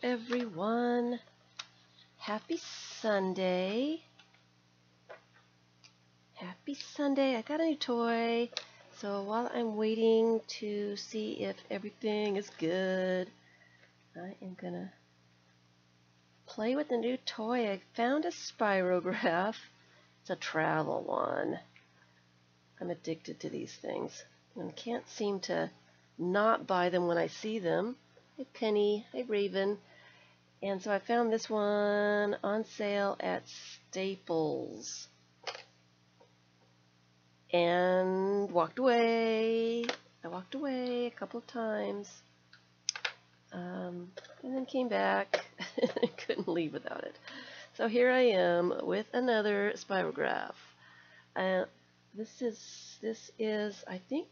everyone. Happy Sunday. Happy Sunday. I got a new toy. So while I'm waiting to see if everything is good, I am gonna play with the new toy. I found a spirograph. It's a travel one. I'm addicted to these things and can't seem to not buy them when I see them. Hi Penny, hi Raven. And so I found this one on sale at Staples and walked away. I walked away a couple of times and then came back. I couldn't leave without it. So here I am with another spirograph. This is I think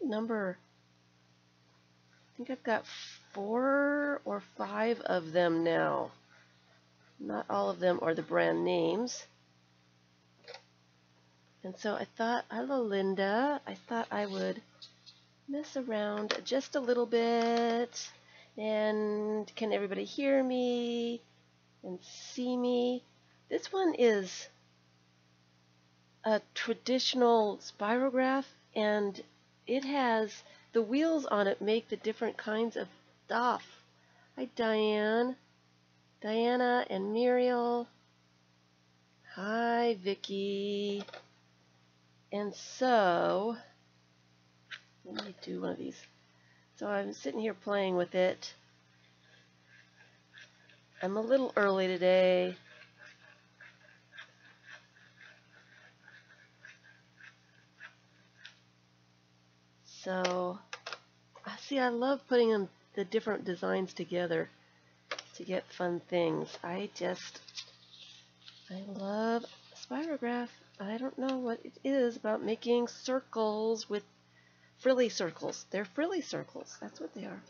I've got 4 or 5 of them now. Not all of them are the brand names. And so I thought, hello Linda, I thought I would mess around just a little bit. And can everybody hear me and see me? This one is a traditional spirograph, and it has the wheels on it make the different kinds of stuff. Hi Diana and Muriel. Hi Vicky. And so let me do one of these. So I'm sitting here playing with it. I'm a little early today. So see, I love putting the different designs together to get fun things. I love spirograph. I don't know what it is about making circles with frilly circles. They're frilly circles. That's what they are.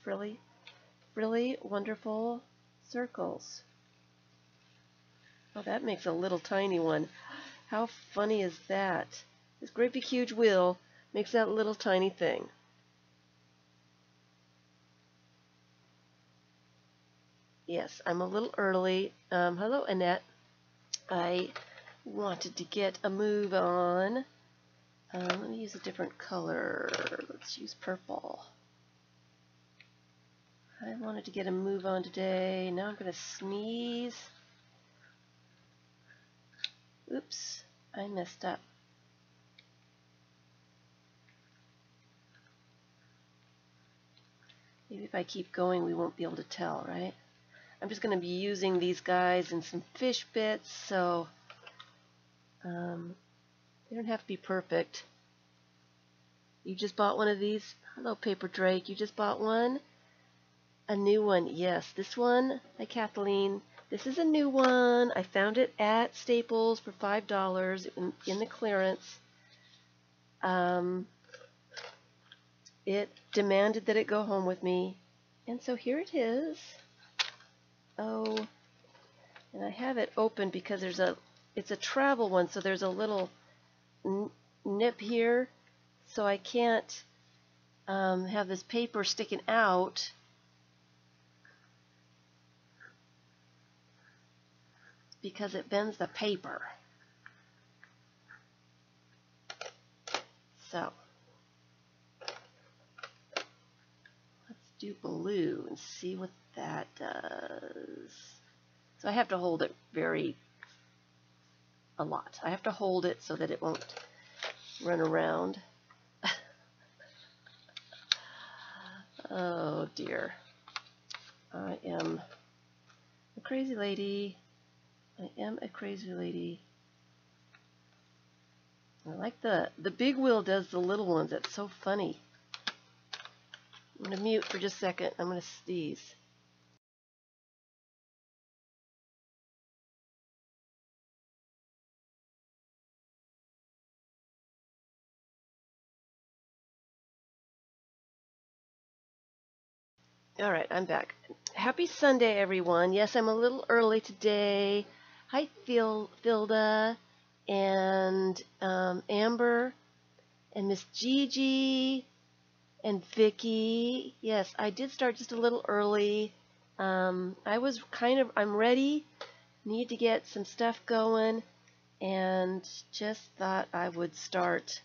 Frilly, wonderful circles. Oh, that makes a little tiny one. How funny is that? This great big huge wheel makes that little tiny thing. Yes, I'm a little early. Hello, Annette. I wanted to get a move on. Let me use a different color. Let's use purple. I wanted to get a move on today. Now I'm going to sneeze. Oops, I messed up. Maybe if I keep going, we won't be able to tell, right? I'm just going to be using these guys in some fish bits, so they don't have to be perfect. You just bought one of these? Hello, Paper Drake. You just bought one? A new one. Yes, this one. Hi, Kathleen. This is a new one. I found it at Staples for $5 in the clearance. It demanded that it go home with me, and so here it is. Oh, and I have it open because it's a travel one, so there's a little nip here, so I can't have this paper sticking out. Because it bends the paper. So let's do blue and see what that does. So I have to hold it a lot. I have to hold it so that it won't run around. Oh dear. I am a crazy lady. I am a crazy lady. I like the big wheel does the little ones. That's so funny. I'm going to mute for just a second. I'm going to sneeze. All right, I'm back. Happy Sunday, everyone. Yes, I'm a little early today. Hi, Filda and Amber and Miss Gigi and Vicky. Yes, I did start just a little early. I'm ready, need to get some stuff going, and just thought I would start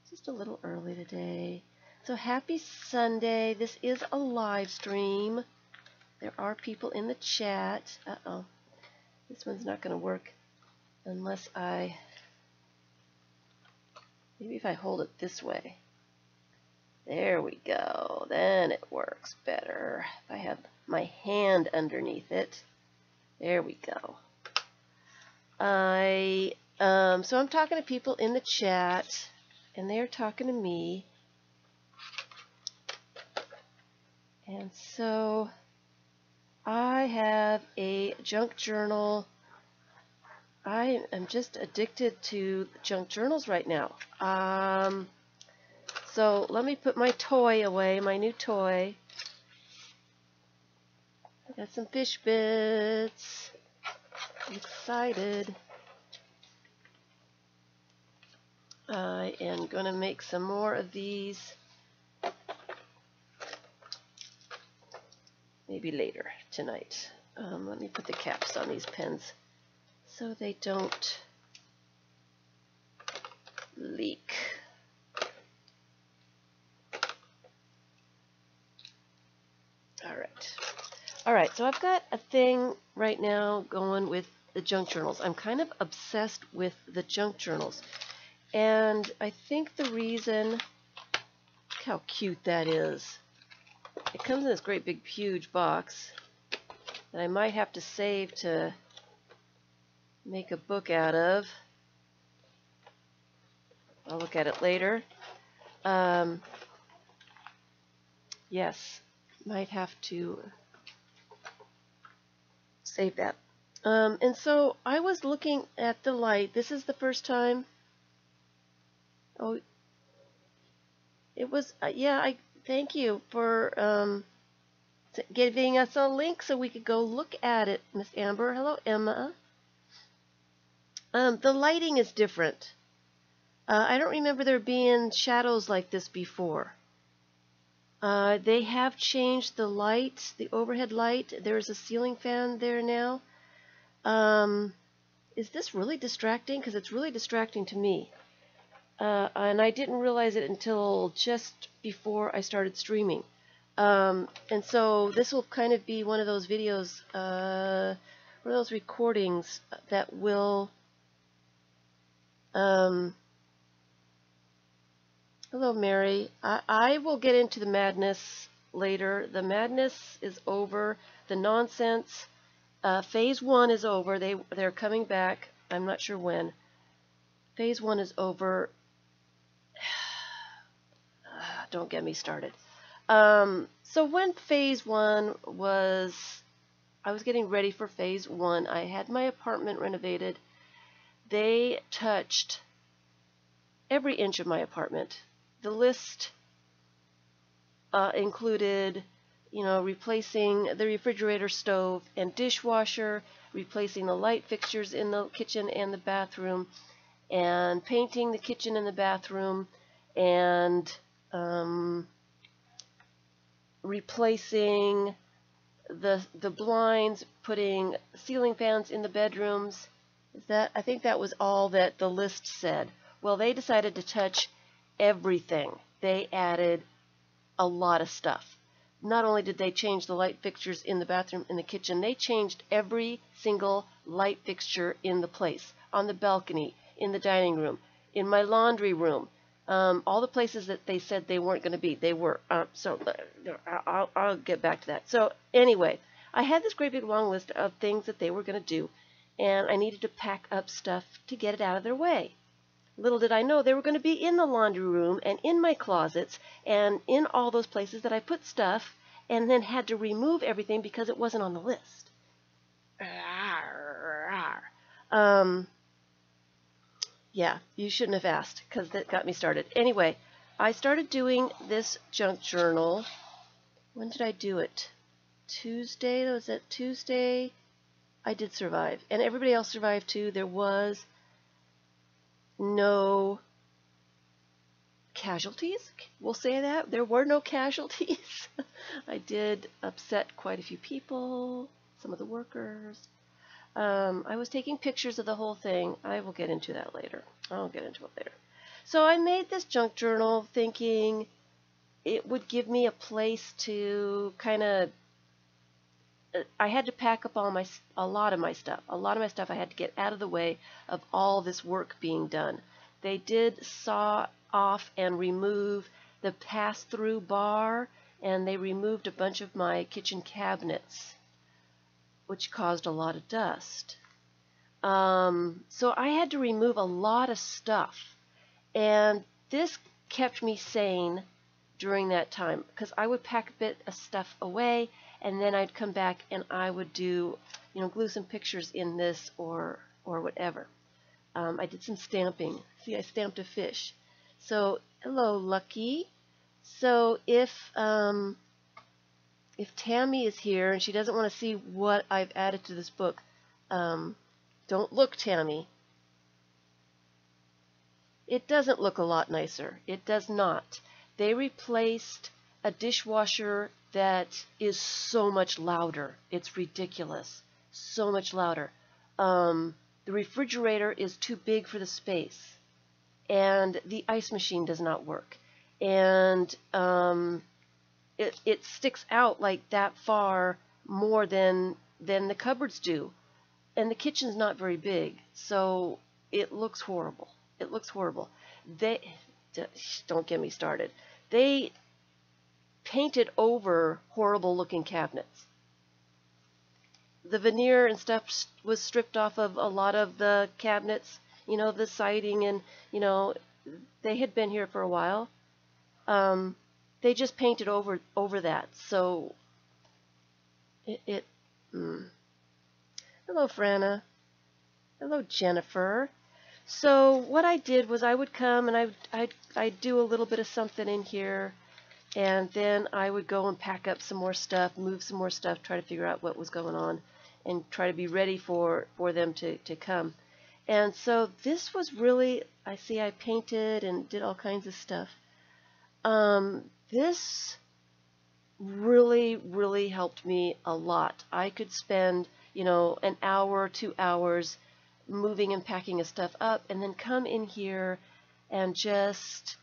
just a little early today. So happy Sunday. This is a live stream. There are people in the chat. Uh-oh. This one's not going to work unless maybe if I hold it this way. There we go. Then it works better. If I have my hand underneath it. There we go. So I'm talking to people in the chat, and they're talking to me. And so I have a junk journal. I am just addicted to junk journals right now. So let me put my toy away, my new toy. I got some fish bits. I'm excited. I am going to make some more of these. Maybe later tonight. Let me put the caps on these pens so they don't leak. All right, so I've got a thing right now going with the junk journals. I'm kind of obsessed with the junk journals. And I think the reason, look how cute that is. It comes in this great big huge box that I might have to save to make a book out of. I'll look at it later. Yes, might have to save that. And so I was looking at the light. This is the first time. Oh, it was, yeah, thank you for giving us a link so we could go look at it, Miss Amber. Hello, Emma. The lighting is different. I don't remember there being shadows like this before. They have changed the light, the overhead light. There's a ceiling fan there now. Is this really distracting? Because it's really distracting to me. And I didn't realize it until just before I started streaming. And so this will kind of be one of those videos, one of those recordings that will... Hello, Mary. I will get into the madness later. The madness is over. The nonsense. Phase 1 is over. They're coming back. I'm not sure when. Phase 1 is over. Don't get me started. So when Phase 1 was... I was getting ready for Phase 1. I had my apartment renovated. They touched every inch of my apartment. The list included, replacing the refrigerator, stove, and dishwasher, replacing the light fixtures in the kitchen and the bathroom, and painting the kitchen and the bathroom, and replacing the blinds, putting ceiling fans in the bedrooms. I think that was all that the list said. Well, they decided to touch everything. They added a lot of stuff. Not only did they change the light fixtures in the bathroom, in the kitchen, they changed every single light fixture in the place, on the balcony, in the dining room, in my laundry room, all the places that they said they weren't going to be. They were. So I'll get back to that. So anyway, I had this great big long list of things that they were going to do, and I needed to pack up stuff to get it out of their way. Little did I know they were going to be in the laundry room and in my closets and in all those places that I put stuff and then had to remove everything because it wasn't on the list. Yeah, you shouldn't have asked because that got me started. Anyway, I started doing this junk journal. When did I do it? Tuesday? Was that Tuesday? I did survive. And everybody else survived too. There was no casualties. We'll say that. There were no casualties. I did upset quite a few people, some of the workers. I was taking pictures of the whole thing. I will get into that later. I'll get into it later. So I made this junk journal thinking it would give me a place to kind of, I had to pack up a lot of my stuff. A lot of my stuff I had to get out of the way of all this work being done. They did saw off and remove the pass-through bar, and they removed a bunch of my kitchen cabinets, which caused a lot of dust. So I had to remove a lot of stuff, and this kept me sane during that time, because I would pack a bit of stuff away, and then I'd come back and I would do, glue some pictures in this or whatever. I did some stamping. See, I stamped a fish. So, hello, Lucky. So if Tammy is here and she doesn't want to see what I've added to this book, don't look, Tammy. It doesn't look a lot nicer. It does not. They replaced a dishwasher that is so much louder. It's ridiculous. So much louder. The refrigerator is too big for the space. And the ice machine does not work. And it sticks out like that far more than the cupboards do. And the kitchen's not very big. So it looks horrible. It looks horrible. Don't get me started. They painted over horrible looking cabinets. The veneer and stuff was stripped off of a lot of the cabinets, the siding, and they had been here for a while. They just painted over that. So hello, Franna. Hello, Jennifer. So what I did was I would come and I'd do a little bit of something in here, and then I would go and pack up some more stuff, move some more stuff, try to figure out what was going on, and try to be ready for them to come. And so this was really, I painted and did all kinds of stuff. This really, really helped me a lot. I could spend, an hour, 2 hours moving and packing his stuff up, and then come in here and just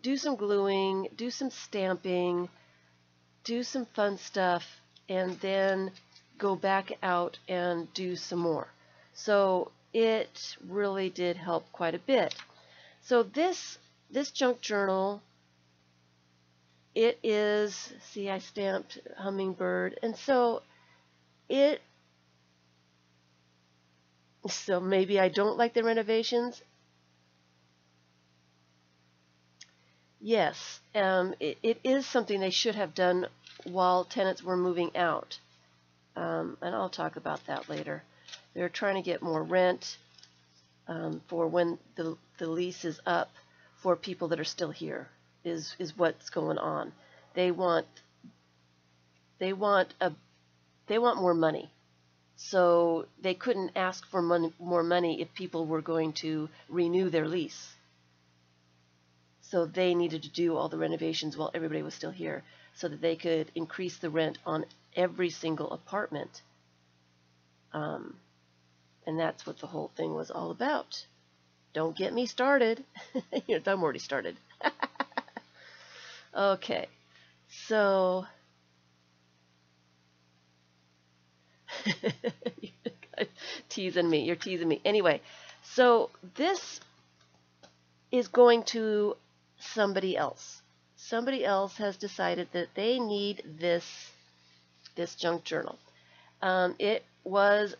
do some gluing, do some stamping, do some fun stuff, and then go back out and do some more. So it really did help quite a bit. So this junk journal, it is, see, I stamped hummingbird, and so maybe I don't like the renovations. Yes, it is something they should have done while tenants were moving out. And I'll talk about that later. They're trying to get more rent for when the lease is up for people that are still here, is what's going on. They want more money. So they couldn't ask for more money if people were going to renew their lease. So they needed to do all the renovations while everybody was still here so that they could increase the rent on every single apartment. And that's what the whole thing was all about. Don't get me started. I'm already started. Okay, so teasing me. You're teasing me. Anyway, so this is going to somebody else. Somebody else has decided that they need this junk journal. It was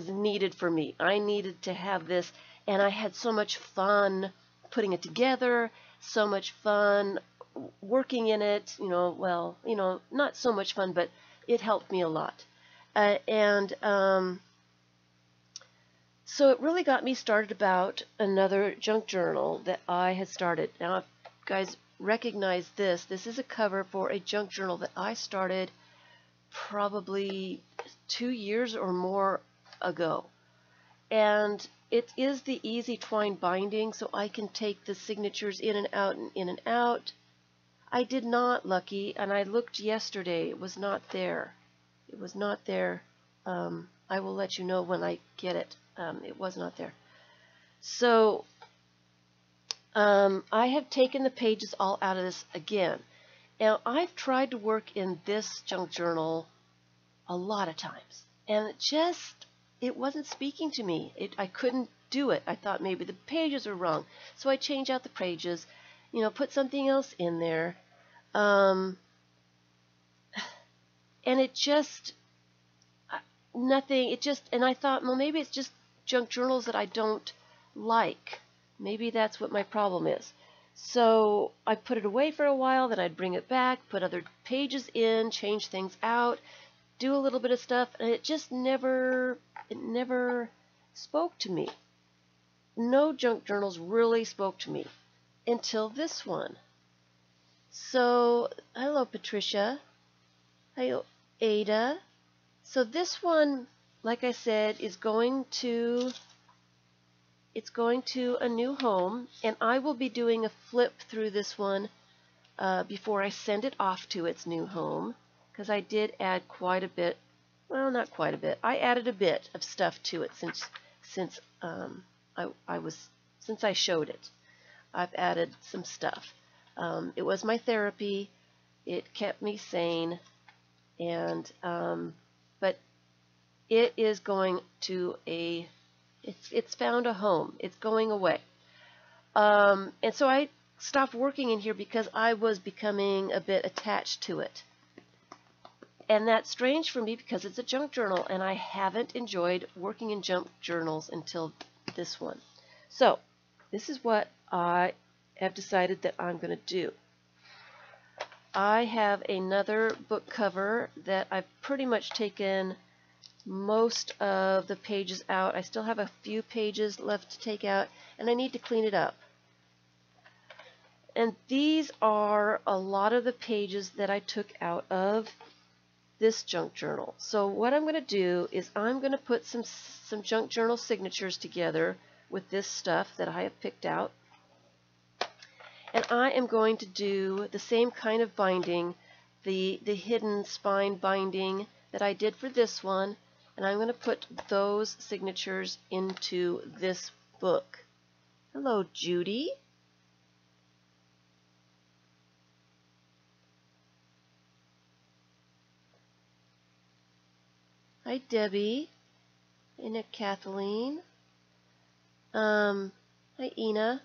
needed for me. I needed to have this, and I had so much fun putting it together, so much fun working in it, not so much fun, but it helped me a lot. So it really got me started about another junk journal that I had started. Now, if you guys recognize this, this is a cover for a junk journal that I started probably 2 years or more ago. And it is the easy twine binding, so I can take the signatures in and out and in and out. I did not, Lucky, and I looked yesterday. It was not there. It was not there. I will let you know when I get it. It was not there. So I have taken the pages all out of this again. Now, I've tried to work in this junk journal a lot of times, and it wasn't speaking to me. I couldn't do it. I thought maybe the pages were wrong, so I changed out the pages, put something else in there, and it just nothing. And I thought, well, maybe it's just junk journals that I don't like. Maybe that's what my problem is. So I put it away for a while, then I'd bring it back, put other pages in, change things out, do a little bit of stuff, and it never spoke to me. No junk journals really spoke to me until this one. So, hello Patricia. Hello Ada. So this one, like I said, is going to a new home, and I will be doing a flip through this one before I send it off to its new home, because I did add quite a bit. Well, not quite a bit. I added a bit of stuff to it since I showed it. I've added some stuff. It was my therapy. It kept me sane, and but it is going to it's found a home. It's going away. And so I stopped working in here because I was becoming a bit attached to it. And that's strange for me because it's a junk journal, and I haven't enjoyed working in junk journals until this one. So this is what I have decided that I'm going to do. I have another book cover that I've pretty much taken most of the pages out. I still have a few pages left to take out, and I need to clean it up. And these are a lot of the pages that I took out of this junk journal. So what I'm going to do is I'm going to put some junk journal signatures together with this stuff that I have picked out. And I am going to do the same kind of binding, the hidden spine binding that I did for this one. And I'm going to put those signatures into this book. Hello, Judy. Hi, Debbie. And Kathleen. Hi, Ina.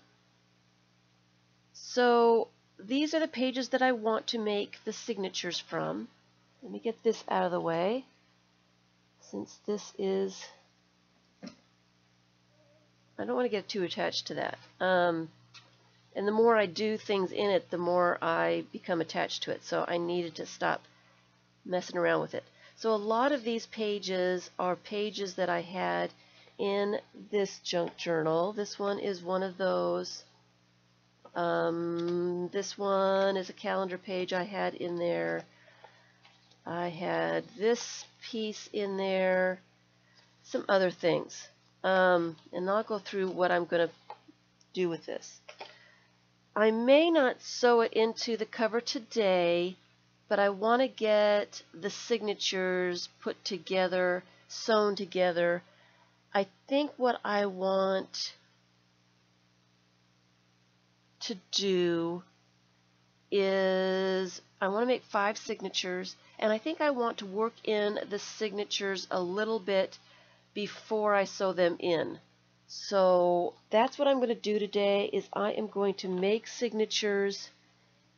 So these are the pages that I want to make the signatures from. Let me get this out of the way, since this is, I don't want to get too attached to that. And the more I do things in it, the more I become attached to it. So I needed to stop messing around with it. So a lot of these pages are pages that I had in this junk journal. This one is one of those. This one is a calendar page I had in there. I had this piece in there, some other things. And I'll go through what I'm going to do with this. I may not sew it into the cover today, but I want to get the signatures put together, sewn together. I think what I want to do is I want to make 5 signatures, and I think I want to work in the signatures a little bit before I sew them in. So that's what I'm going to do today, is I am going to make signatures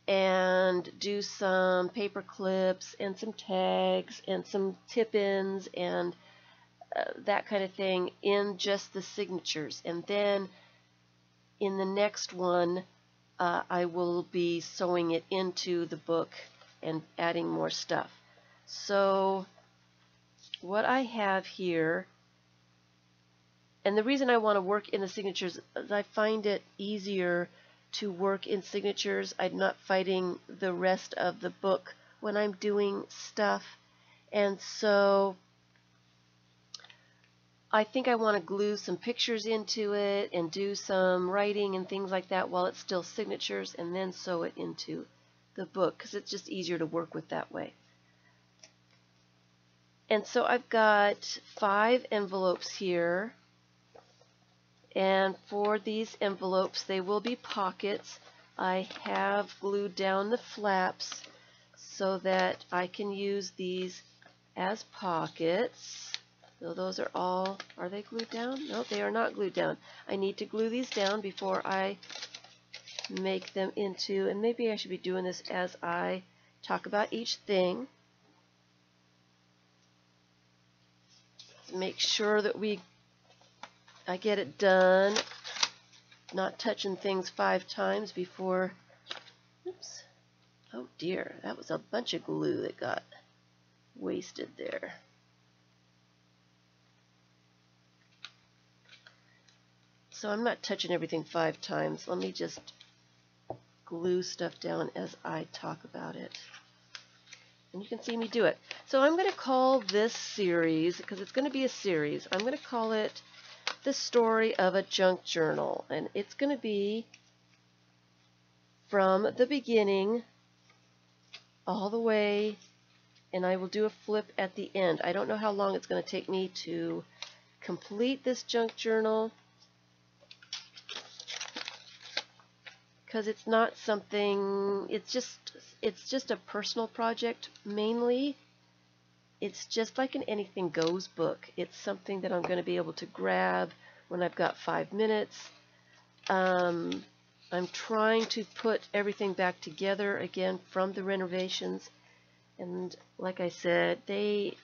and do some paper clips and some tags and some tip-ins and that kind of thing in just the signatures. And then in the next one, I will be sewing it into the book and adding more stuff. So what I have here, and the reason I want to work in the signatures is I find it easier to work in signatures. I'm not fighting the rest of the book when I'm doing stuff. And so I think I want to glue some pictures into it and do some writing and things like that while it's still signatures, and then sew it into the book because it's just easier to work with that way. And so I've got 5 envelopes here, and for these envelopes they will be pockets. I have glued down the flaps so that I can use these as pockets. So those are all, are they glued down? No, they are not glued down. I need to glue these down before I make them into, and maybe I should be doing this as I talk about each thing. Make sure that I get it done, not touching things 5 times before, oops, oh dear, that was a bunch of glue that got wasted there. So I'm not touching everything 5 times. Let me just glue stuff down as I talk about it. And you can see me do it. So I'm going to call this series, because it's going to be a series, I'm going to call it The Story of a Junk Journal. And it's going to be from the beginning all the way, and I will do a flip at the end. I don't know how long it's going to take me to complete this junk journal, because it's not something, it's just a personal project mainly. It's just like an anything goes book. It's something that I'm going to be able to grab when I've got 5 minutes. I'm trying to put everything back together again from the renovations, and like I said, they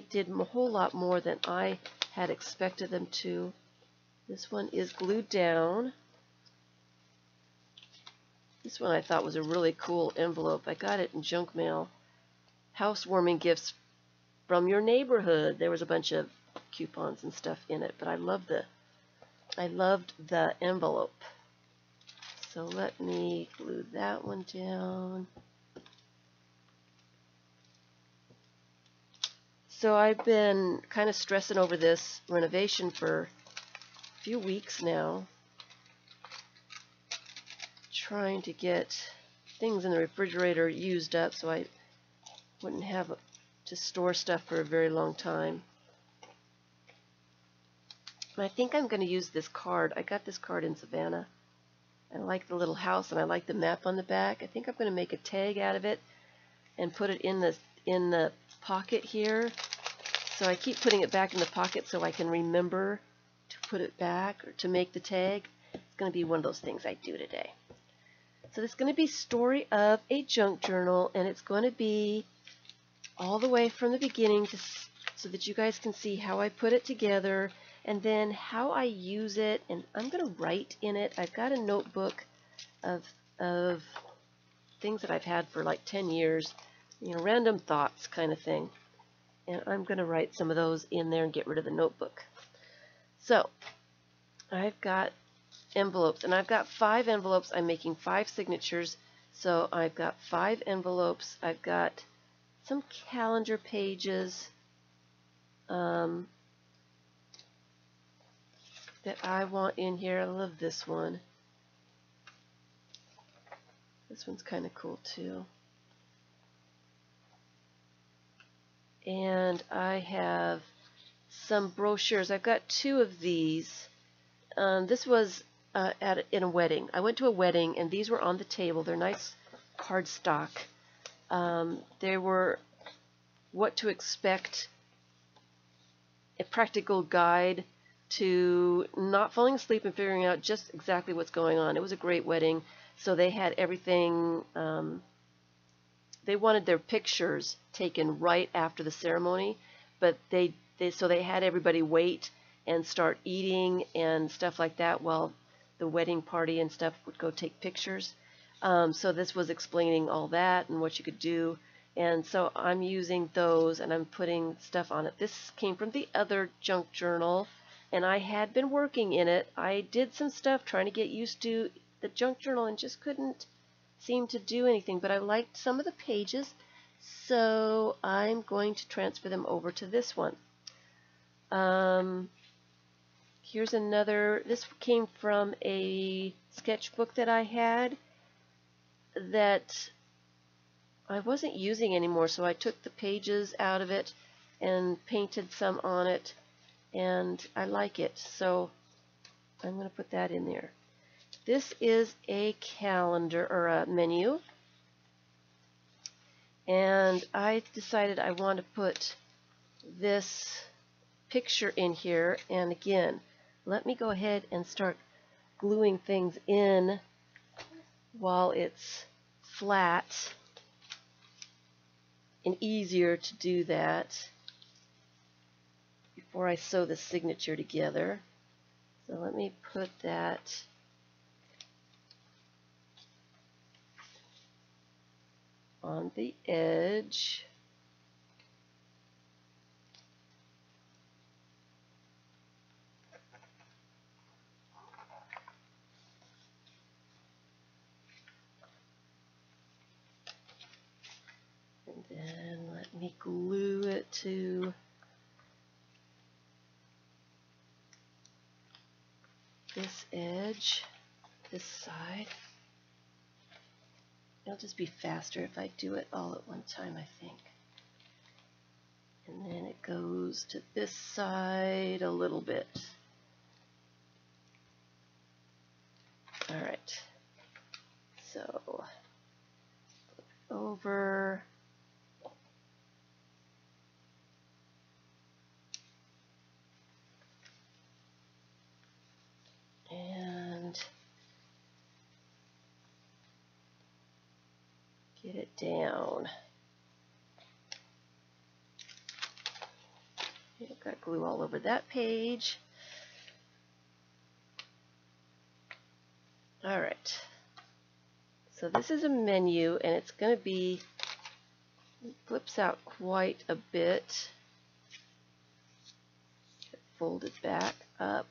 did a whole lot more than I had expected them to. This one is glued down. This one I thought was a really cool envelope. I got it in junk mail. Housewarming gifts from your neighborhood. There was a bunch of coupons and stuff in it, but I loved the envelope. So let me glue that one down. So I've been kind of stressing over this renovation for a few weeks now, trying to get things in the refrigerator used up so I wouldn't have to store stuff for a very long time. And I think I'm going to use this card. I got this card in Savannah. I like the little house and I like the map on the back. I think I'm going to make a tag out of it and put it in the pocket here. So I keep putting it back in the pocket so I can remember to put it back or to make the tag. It's going to be one of those things I do today. So this is going to be Story of a Junk Journal, and it's going to be all the way from the beginning so that you guys can see how I put it together and then how I use it. And I'm going to write in it. I've got a notebook of things that I've had for like 10 years, you know, random thoughts kind of thing. And I'm going to write some of those in there and get rid of the notebook. So I've got envelopes, and I've got 5 envelopes. I'm making 5 signatures, so I've got 5 envelopes. I've got some calendar pages that I want in here. I love this one. This one's kind of cool too. And I have some brochures. I've got 2 of these. This was in a wedding. I went to a wedding, and these were on the table. They're nice cardstock. They were what to expect, a practical guide to not falling asleep and figuring out just exactly what's going on. It was a great wedding, so they had everything. They wanted their pictures taken right after the ceremony, but they had everybody wait and start eating and stuff like that while the wedding party and stuff would go take pictures. So this was explaining all that and what you could do. And so I'm using those and I'm putting stuff on it. This came from the other junk journal, and I had been working in it. I did some stuff trying to get used to the junk journal and just couldn't seem to do anything, but I liked some of the pages, so I'm going to transfer them over to this one. Here's another. This came from a sketchbook that I had that I wasn't using anymore, so I took the pages out of it and painted some on it, and I like it, so I'm going to put that in there. This is a calendar or a menu, and I decided I want to put this picture in here, and again, let me go ahead and start gluing things in while it's flat, and easier to do that before I sew the signature together. So let me put that on the edge. And then let me glue it to this edge, this side. It'll just be faster if I do it all at one time, I think. And then it goes to this side a little bit. All right. So, flip it over. And get it down. I've got glue all over that page. All right. So this is a menu, and it's going to be, it flips out quite a bit. Fold it back up.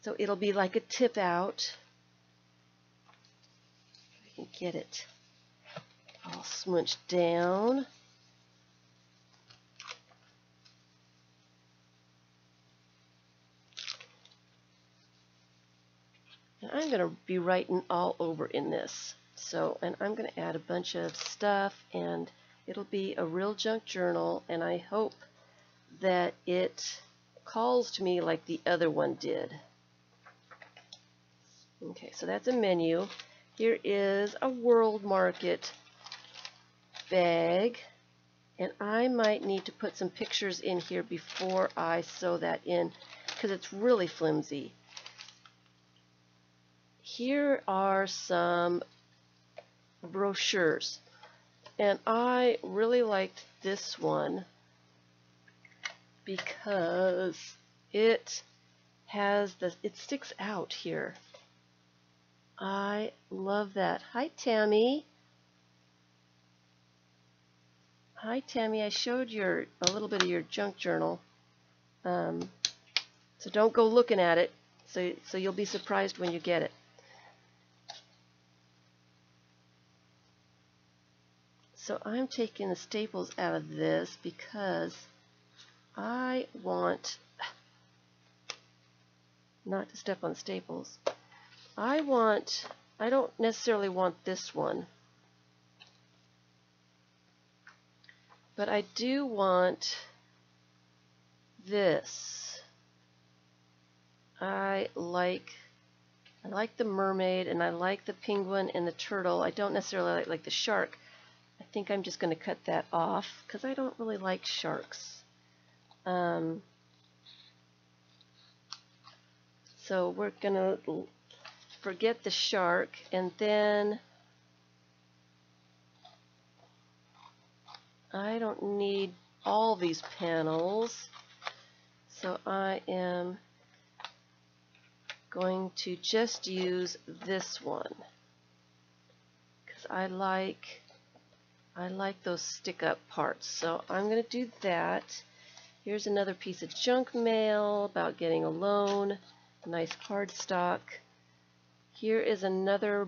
So it'll be like a tip out. I can get it all smunched down. And I'm going to be writing all over in this. So, and I'm going to add a bunch of stuff, and it'll be a real junk journal, and I hope that it calls to me like the other one did. Okay, so that's a menu. Here is a World Market bag, and I might need to put some pictures in here before I sew that in because it's really flimsy. Here are some brochures, and I really liked this one because it sticks out here. I love that. Hi, Tammy. Hi, Tammy. I showed a little bit of your junk journal, so don't go looking at it. So you'll be surprised when you get it. So I'm taking the staples out of this because I want not to step on staples. I don't necessarily want this one, but I do want this. I like the mermaid, and I like the penguin and the turtle. I don't necessarily like the shark. I think I'm just going to cut that off because I don't really like sharks. So we're going to forget the shark, and then I don't need all these panels, so I am going to just use this one because I like those stick-up parts. So I'm going to do that. Here's another piece of junk mail about getting a loan. Nice cardstock. Here is another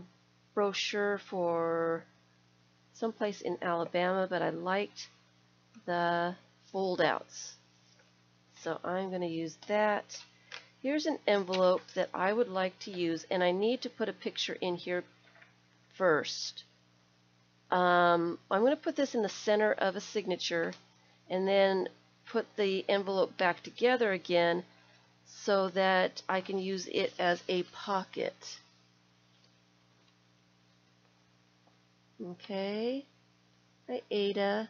brochure for someplace in Alabama, but I liked the fold-outs. so I'm going to use that. Here's an envelope that I would like to use, and I need to put a picture in here first. I'm going to put this in the center of a signature and then put the envelope back together again so that I can use it as a pocket. Okay, hi Ada.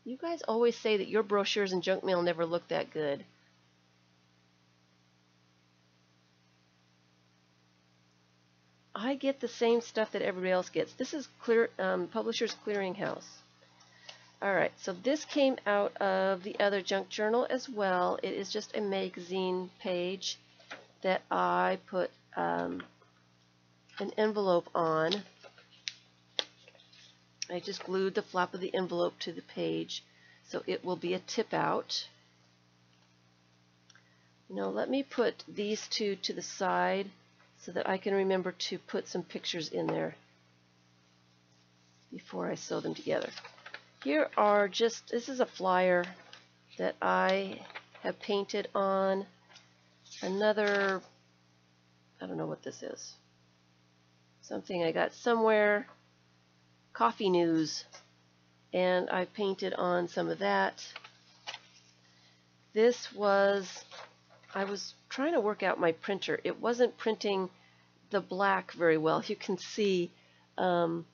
You guys always say that your brochures and junk mail never look that good. I get the same stuff that everybody else gets. This is Publishers Clearinghouse. Alright, so this came out of the other junk journal as well. It is just a magazine page that I put an envelope on. I just glued the flap of the envelope to the page so it will be a tip out. Now let me put these two to the side so that I can remember to put some pictures in there before I sew them together. Here are this is a flyer that I have painted on another, I don't know what this is, something I got somewhere, coffee news, and I painted on some of that. This was, I was trying to work out my printer. It wasn't printing the black very well. You can see the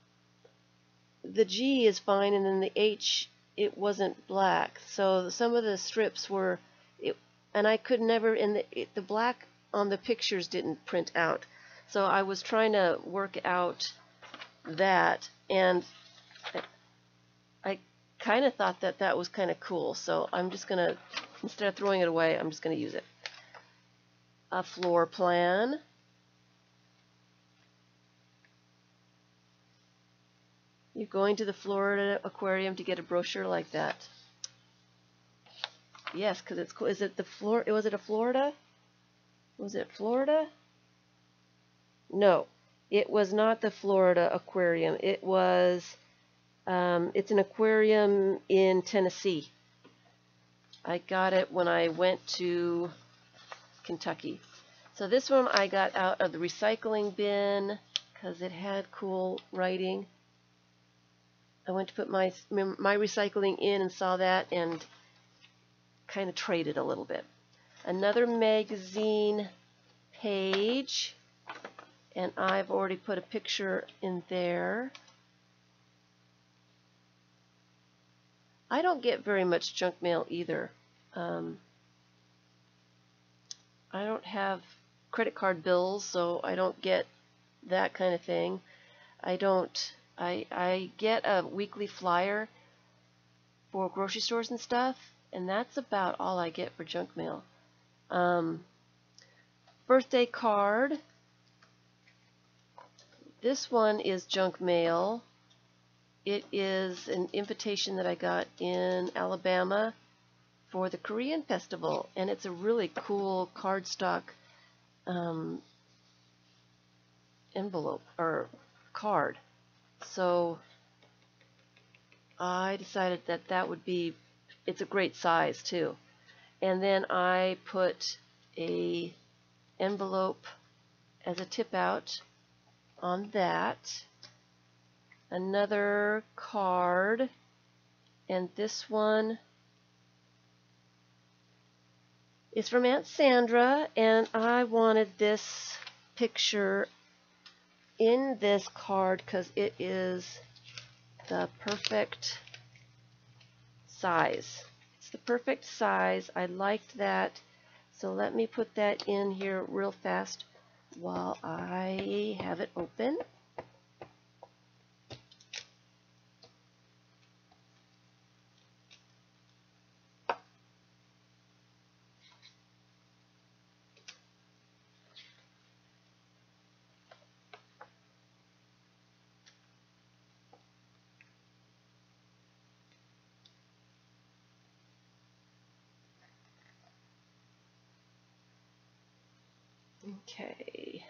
G is fine, and then the H, it wasn't black. So some of the strips were, and I could never, and the black on the pictures didn't print out. So I was trying to work out that, and I kind of thought that that was kind of cool. So I'm just going to, instead of throwing it away, I'm just going to use it. A floor plan. You're going to the Florida Aquarium to get a brochure like that. Yes, because it's cool. Is it the Florida? Was it a Florida? Was it Florida? No, it was not the Florida Aquarium. It was, it's an aquarium in Tennessee. I got it when I went to Kentucky. So this one I got out of the recycling bin because it had cool writing. I went to put my recycling in and saw that and kind of traded a little bit. Another magazine page, and I've already put a picture in there. I don't get very much junk mail either. I don't have credit card bills, so I don't get that kind of thing. I get a weekly flyer for grocery stores and stuff, and that's about all I get for junk mail. Birthday card. This one is junk mail. It is an invitation that I got in Alabama for the Korean festival, and it's a really cool cardstock envelope or card. So I decided that that would be, it's a great size too. And then I put a envelope as a tip out on that. Another card, and this one is from Aunt Sandra, and I wanted this picture in this card because it is the perfect size. It's the perfect size. I liked that, so let me put that in here real fast while I have it open. Okay.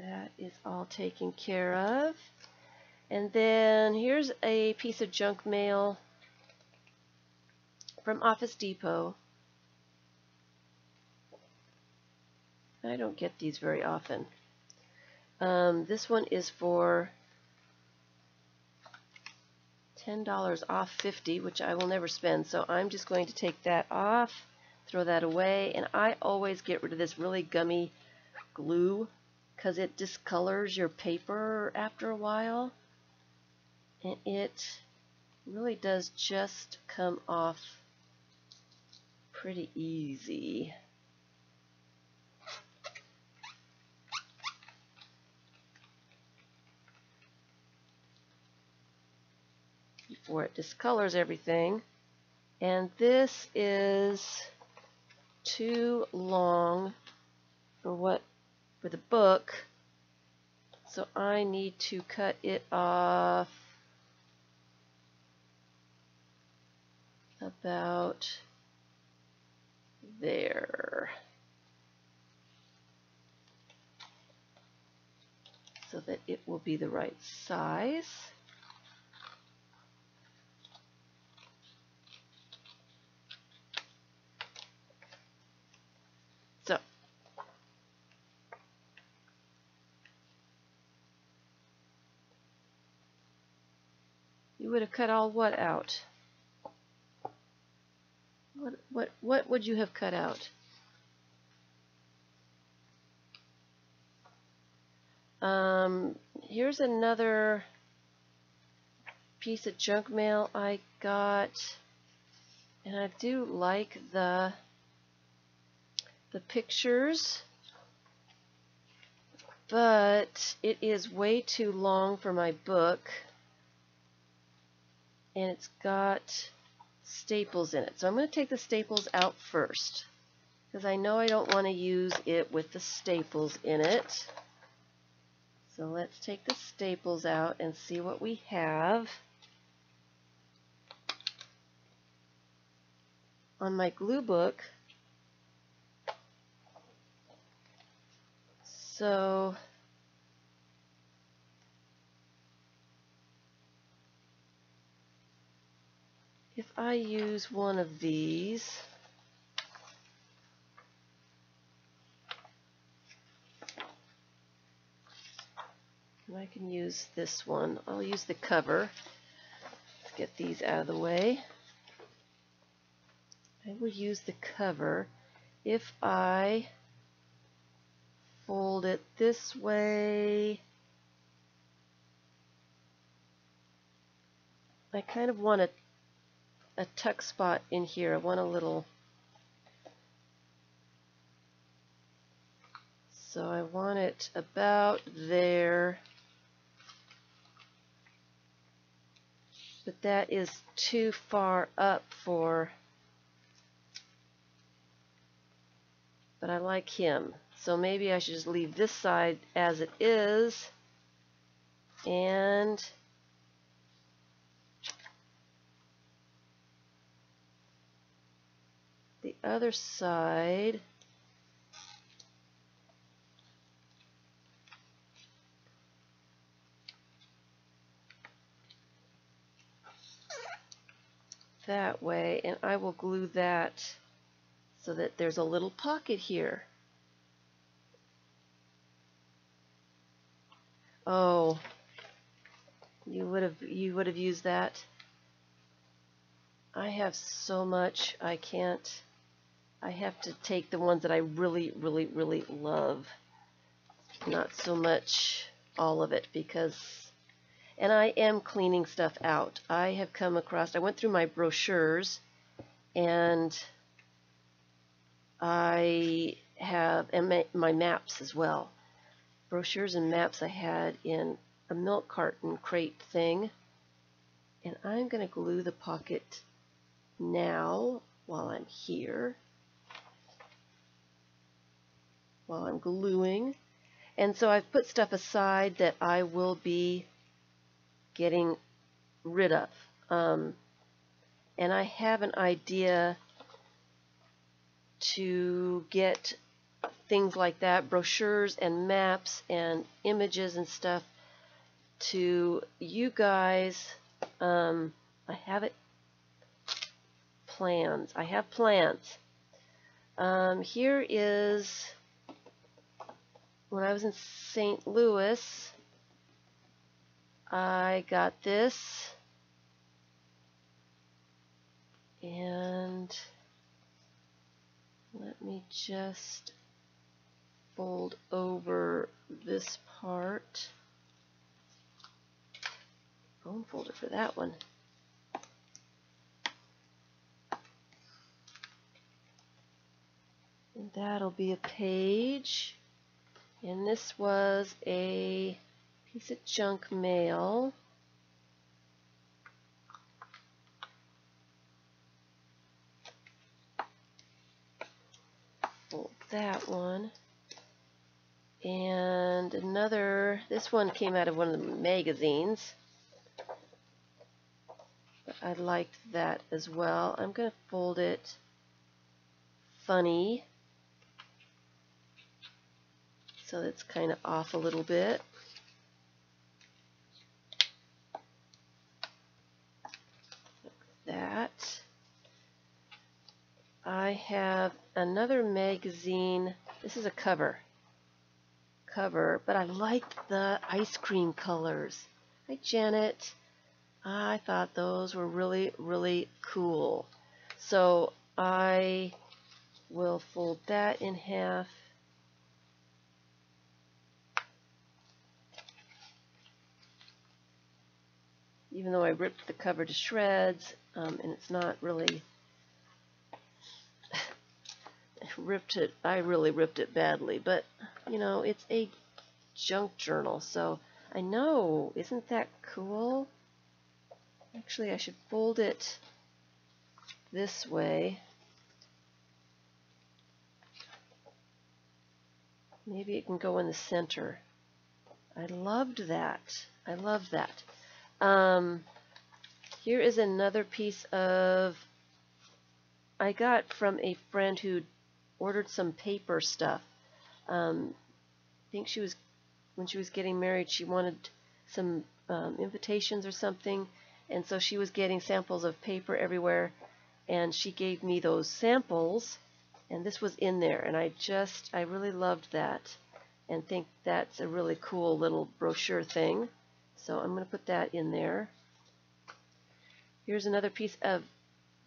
that is all taken care of. And then here's a piece of junk mail from Office Depot. I don't get these very often. This one is for $10 off 50, which I will never spend, so I'm just going to take that off, throw that away, and I always get rid of this really gummy glue because it discolors your paper after a while, and it really does just come off pretty easy. Before it discolors everything. And this is too long for the book, so I need to cut it off about there, so that it will be the right size. So you would have cut all what out? What would you have cut out? Here's another piece of junk mail I got, and I do like the pictures, but it is way too long for my book, and it's got staples in it. So I'm going to take the staples out first, because I know I don't want to use it with the staples in it. So let's take the staples out and see what we have. On my glue book, so if I use one of these, and I can use this one, I'll use the cover. Let's get these out of the way. I will use the cover if I fold it this way. I kind of want a tuck spot in here. I want a little, so I want it about there, but that is too far up for, but I like him. So maybe I should just leave this side as it is, and the other side that way, and I will glue that so that there's a little pocket here. Oh, you would have used that. I have so much I can't. I have to take the ones that I really, really, really love. Not so much all of it, because, and I am cleaning stuff out. I have come across, I went through my brochures, and I have, and my maps as well. Brochures and maps I had in a milk carton crate thing, and I'm going to glue the pocket now while I'm here, while I'm gluing. And so I've put stuff aside that I will be getting rid of, and I have an idea to get things like that, brochures and maps and images and stuff to you guys. I have it plans. I have plans. Here is when I was in St. Louis. I got this, and let me just fold over this part. Bone folder for that one. And that'll be a page. And this was a piece of junk mail. Fold that one. And another, this one came out of one of the magazines. But I liked that as well. I'm going to fold it funny, so that's kind of off a little bit. Like that. I have another magazine. This is a cover, but I liked the ice cream colors. Hi, Janet. I thought those were really, really cool. So I will fold that in half. Even though I ripped the cover to shreds, and it's not really I really ripped it badly, but you know, it's a junk journal, so I know, isn't that cool? Actually, I should fold it this way. Maybe it can go in the center. I loved that. I love that. Here is another piece of, I got from a friend who ordered some paper stuff. I think when she was getting married, she wanted some invitations or something, and so she was getting samples of paper everywhere, and she gave me those samples, and this was in there, and I really loved that and think that's a really cool little brochure thing. So I'm going to put that in there. Here's another piece of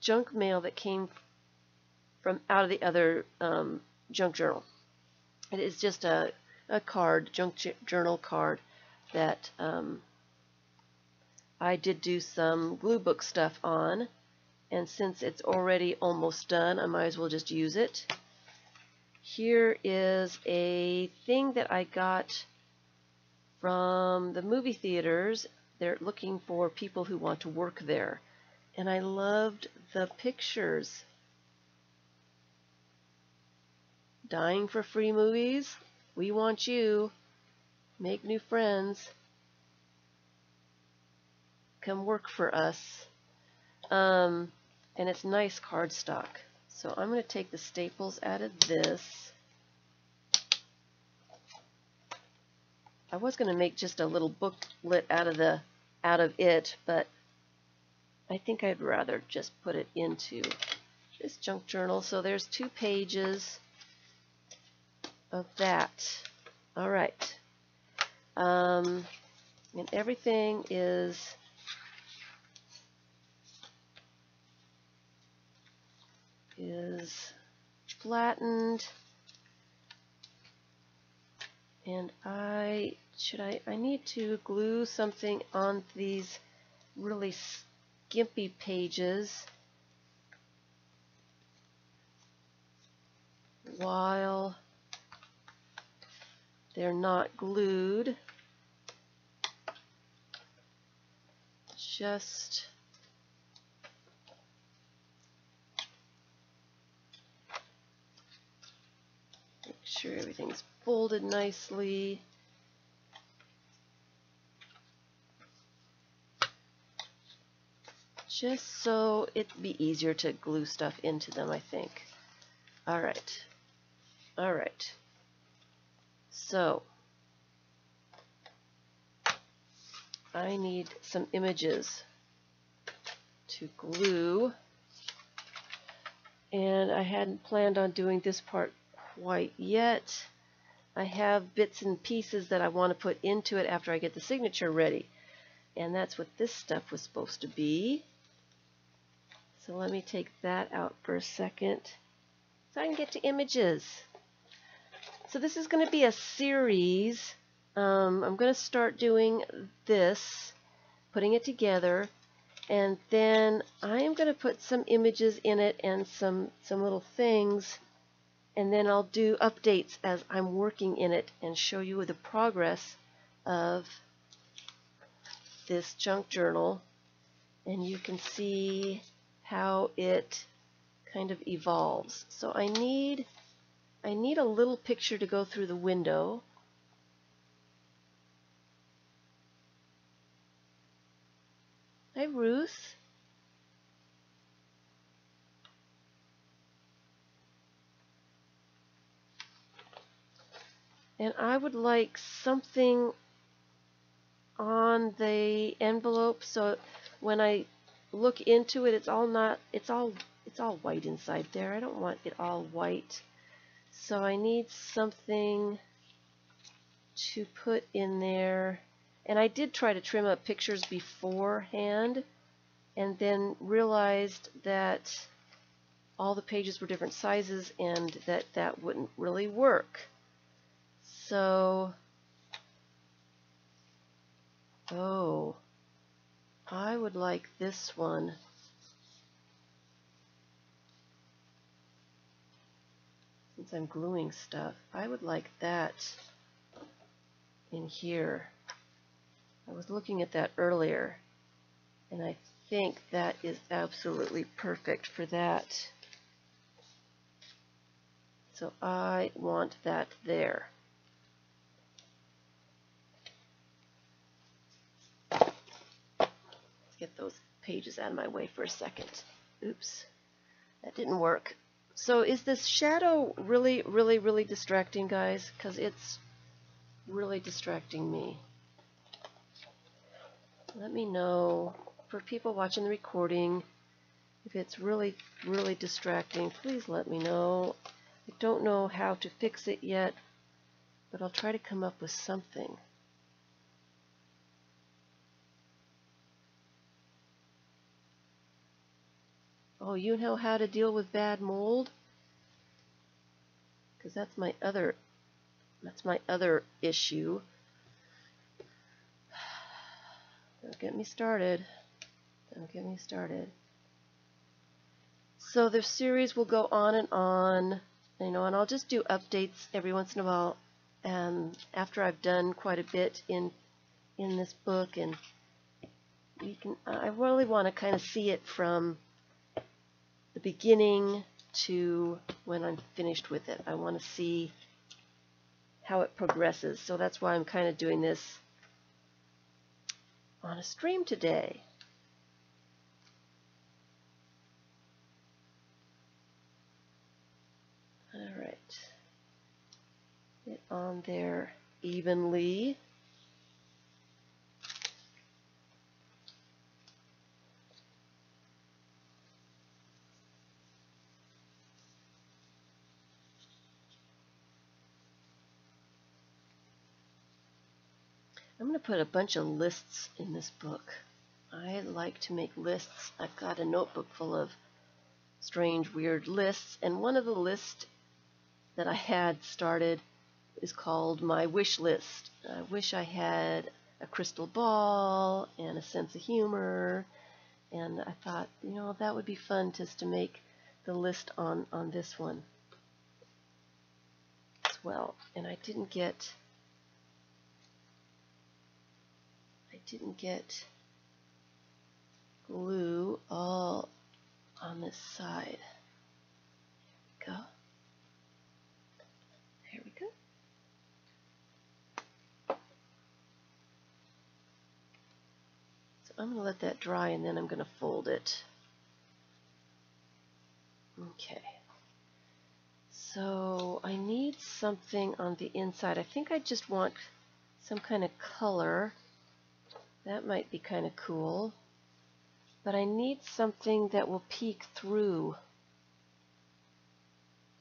junk mail that came from out of the other junk journal. It is just a card, junk journal card that I did do some glue book stuff on, and since it's already almost done, I might as well just use it. Here is a thing that I got from the movie theaters. They're looking for people who want to work there, and I loved the pictures. Dying for free movies? We want you. Make new friends. Come work for us. And it's nice cardstock. So I'm going to take the staples out of this. I was going to make just a little booklet out of it, but I think I'd rather just put it into this junk journal. So there's 2 pages of that. All right. And everything is flattened, and I need to glue something on these really skimpy pages while they're not glued. Just make sure everything's folded nicely. Just so it'd be easier to glue stuff into them, I think. All right. So I need some images to glue, and I hadn't planned on doing this part quite yet. I have bits and pieces that I want to put into it after I get the signature ready, and that's what this stuff was supposed to be. So let me take that out for a second so I can get to images. So this is going to be a series. I'm going to start doing this, putting it together, and then I am going to put some images in it and some little things, and then I'll do updates as I'm working in it and show you the progress of this junk journal, and you can see how it kind of evolves. So I need a little picture to go through the window. Hi, Ruth. And I would like something on the envelope so when I look into it, it's all white inside there. I don't want it all white. So I need something to put in there. And I did try to trim up pictures beforehand and then realized that all the pages were different sizes and that wouldn't really work. So, oh, I would like this one. Since I'm gluing stuff, I would like that in here. I was looking at that earlier, and I think that is absolutely perfect for that. So I want that there. Let's get those pages out of my way for a second. Oops, that didn't work. So is this shadow really distracting, guys? Because it's really distracting me. Let me know, for people watching the recording, if it's really distracting. Please let me know. I don't know how to fix it yet, but I'll try to come up with something. Oh, you know how to deal with bad mold? Because that's my other issue. Don't get me started. Don't get me started. So the series will go on and on, and I'll just do updates every once in a while, and after I've done quite a bit in this book, and I really want to kind of see it from the beginning to when I'm finished with it. I want to see how it progresses. So that's why I'm kind of doing this on a stream today. All right. Get on there evenly. I'm going to put a bunch of lists in this book. I like to make lists. I've got a notebook full of strange, weird lists, and one of the lists that I had started is called my wish list. I wish I had a crystal ball and a sense of humor, and I thought, that would be fun just to make the list on this one as well. And I didn't get glue all on this side. There we go. There we go. So I'm going to let that dry, and then I'm going to fold it. Okay. So I need something on the inside. I think I just want some kind of color. That might be kind of cool. But I need something that will peek through.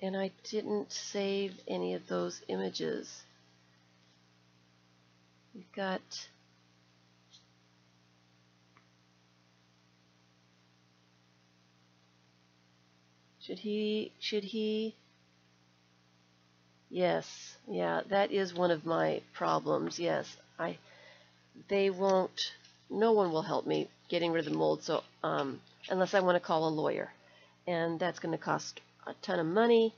And I didn't save any of those images. We've got should he yes, yeah, that is one of my problems. Yes, they won't, no one will help me getting rid of the mold, so unless I want to call a lawyer, and that's going to cost a ton of money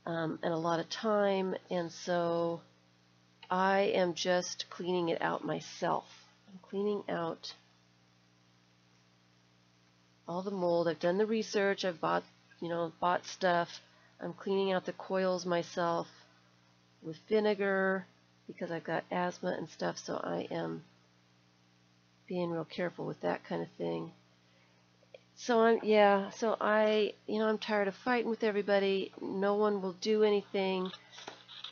and a lot of time, and so I am just cleaning it out myself. I'm cleaning out all the mold. I've done the research. I've bought stuff. I'm cleaning out the coils myself with vinegar because I've got asthma and stuff, so I am being real careful with that kind of thing. So I'm tired of fighting with everybody. No one will do anything.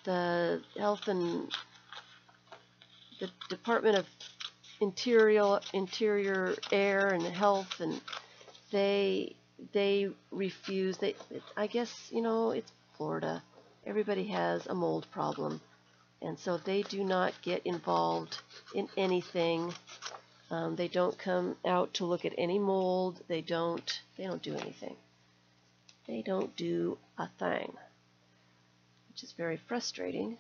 The health and the Department of Interior Air and Health, and they refuse. I guess it's Florida. Everybody has a mold problem, and so they do not get involved in anything. They don't come out to look at any mold. They don't do anything. They don't do a thing, which is very frustrating.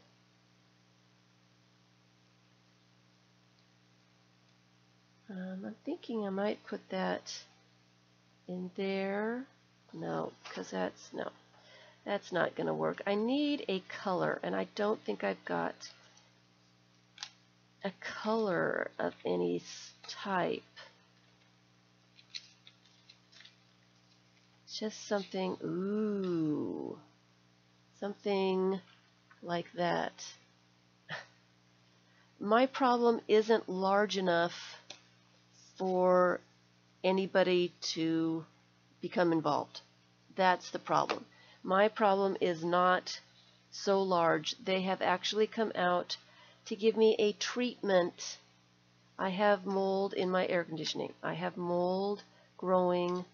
I'm thinking I might put that in there. No, because that's not going to work. I need a color, and I don't think I've got a color of any type. Just something, something like that. My problem isn't large enough for anybody to become involved. That's the problem. My problem is not so large. They have actually come out to give me a treatment. I have mold in my air conditioning. I have mold growing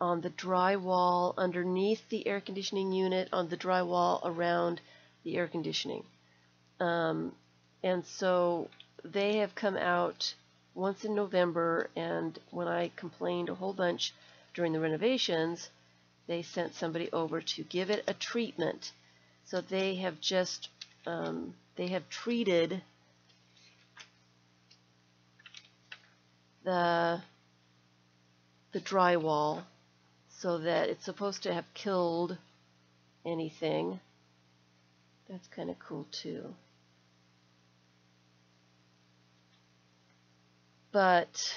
on the drywall underneath the air conditioning unit, on the drywall around the air conditioning. And so they have come out once in November, and when I complained a whole bunch during the renovations, they sent somebody over to give it a treatment. So they have just treated the drywall so that it's supposed to have killed anything. That's kind of cool too. But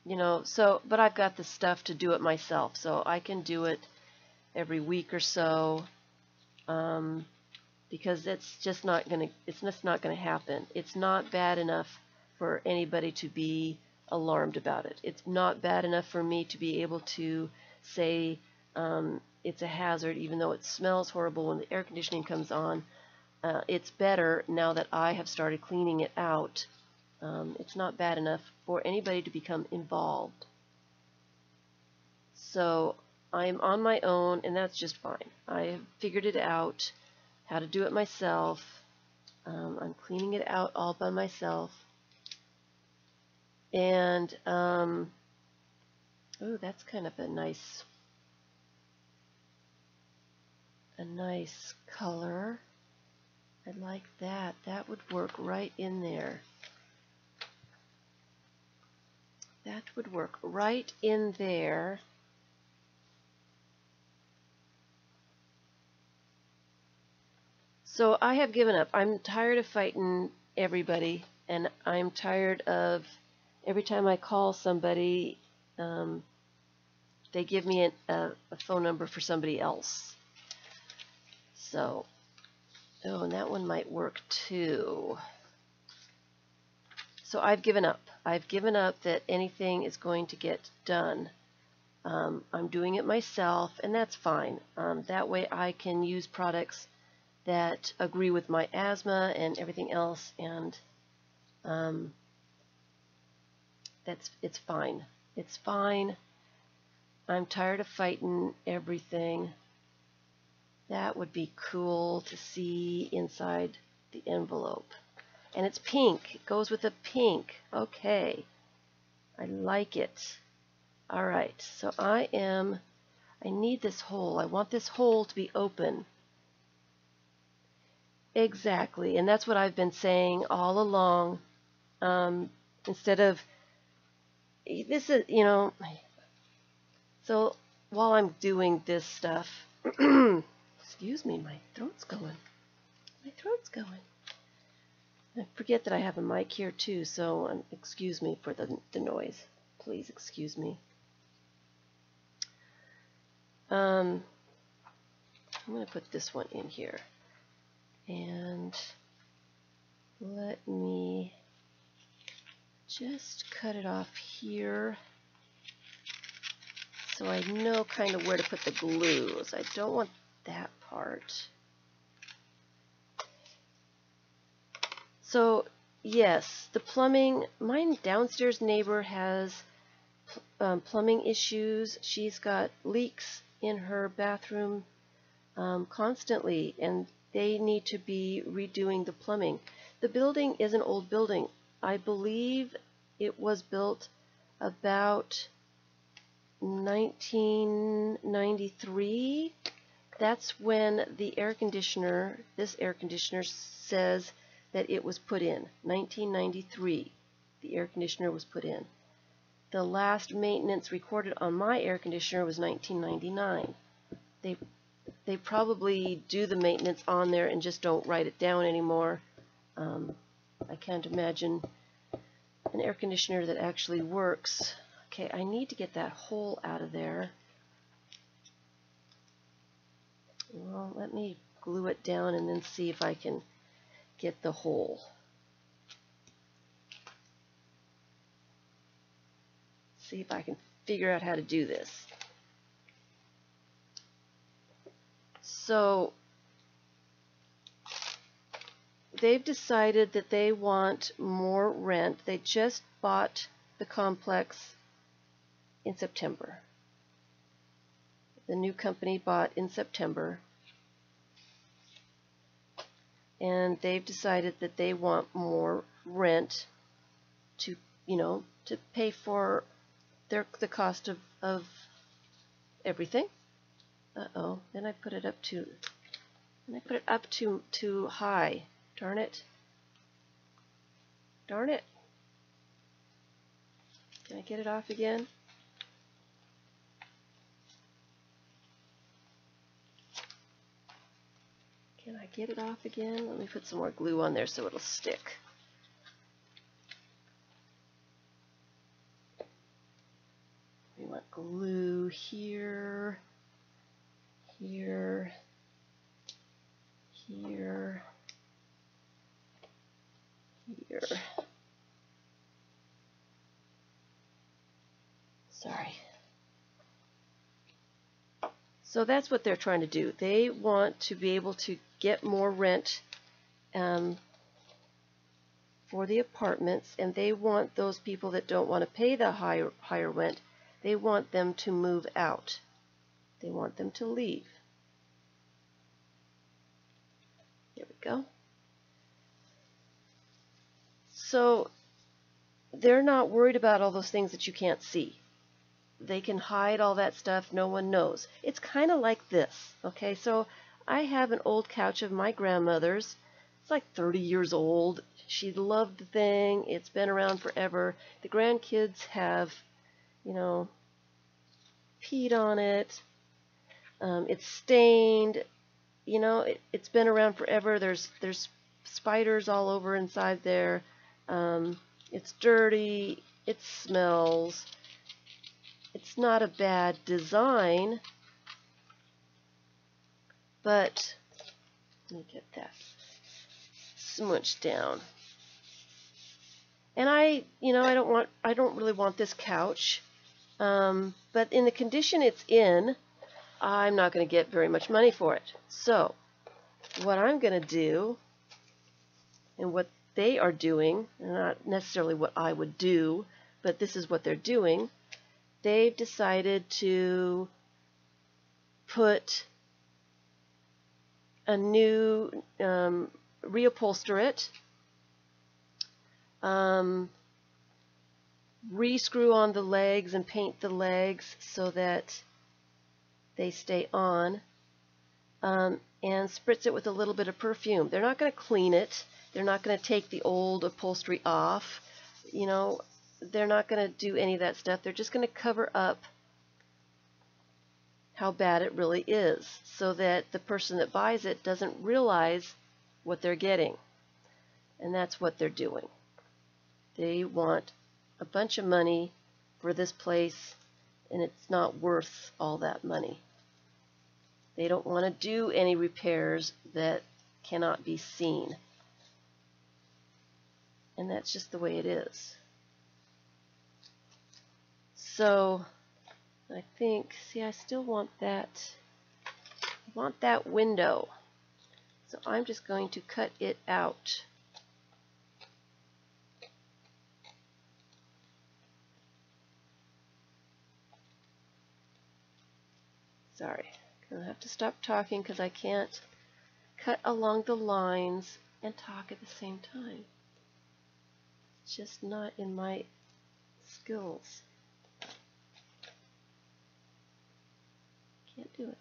but I've got the stuff to do it myself, so I can do it every week or so, because it's just not gonna happen. It's not bad enough for anybody to be alarmed about it. It's not bad enough for me to be able to say it's a hazard, even though it smells horrible when the air conditioning comes on. It's better now that I have started cleaning it out. It's not bad enough for anybody to become involved. So I'm on my own, and that's just fine. I have figured it out, how to do it myself. I'm cleaning it out all by myself. And, that's kind of a nice color. I like that. That would work right in there. That would work right in there. So I have given up. I'm tired of fighting everybody, and I'm tired of every time I call somebody, they give me a phone number for somebody else. So, and that one might work too. So I've given up. I've given up that anything is going to get done. I'm doing it myself, and that's fine. That way I can use products that agree with my asthma and everything else, and it's fine. It's fine. I'm tired of fighting everything. That would be cool to see inside the envelope. And it's pink. It goes with the pink. Okay. I like it. Alright, so I need this hole. I want this hole to be open. Exactly, and that's what I've been saying all along. Instead of, this is, so while I'm doing this stuff, excuse me, my throat's going. My throat's going. I forget that I have a mic here too, so excuse me for the noise. Please excuse me. I'm going to put this one in here. And let me just cut it off here so I know kind of where to put the glue. So I don't want that part. So yes, the plumbing, my downstairs neighbor has plumbing issues. She's got leaks in her bathroom constantly, and they need to be redoing the plumbing. The building is an old building. I believe it was built about 1993. That's when the air conditioner, this air conditioner says that it was put in. 1993, the air conditioner was put in. The last maintenance recorded on my air conditioner was 1999. They probably do the maintenance on there and just don't write it down anymore. I can't imagine an air conditioner that actually works. Okay, I need to get that hole out of there. Well, let me glue it down and then see if I can get the hole. See if I can figure out how to do this. So they've decided that they want more rent. They just bought the complex in September. The new company bought in September. And they've decided that they want more rent to, to pay for the cost of everything. Uh-oh, then I put it up too high. Darn it. Darn it. Can I get it off again? Can I get it off again? Let me put some more glue on there so it'll stick. We want glue here, here, here, here. Sorry. So that's what they're trying to do. They want to be able to get more rent for the apartments, and they want those people that don't want to pay the higher rent, they want them to move out. They want them to leave. There we go. So they're not worried about all those things that you can't see. They can hide all that stuff. No one knows. It's kind of like this. Okay, so I have an old couch of my grandmother's. It's like 30 years old. She loved the thing. It's been around forever. The grandkids have, peed on it. It's stained. It's been around forever. There's spiders all over inside there. It's dirty. It smells. It's not a bad design, but let me get that smooched down. And I don't really want this couch. But in the condition it's in, I'm not going to get very much money for it. So what I'm going to do, and what they are doing, not necessarily what I would do, but this is what they're doing. They've decided to put a new, reupholster it, re-screw on the legs and paint the legs so that they stay on, and spritz it with a little bit of perfume. They're not going to clean it. They're not going to take the old upholstery off. You know, they're not going to do any of that stuff. They're just going to cover up how bad it really is so that the person that buys it doesn't realize what they're getting. And that's what they're doing. They want a bunch of money for this place, and it's not worth all that money. They don't want to do any repairs that cannot be seen. And that's just the way it is. So I think, see, I still want that. I want that window. So I'm just going to cut it out. Sorry, I'm going to have to stop talking because I can't cut along the lines and talk at the same time. It's just not in my skills. Can't do it.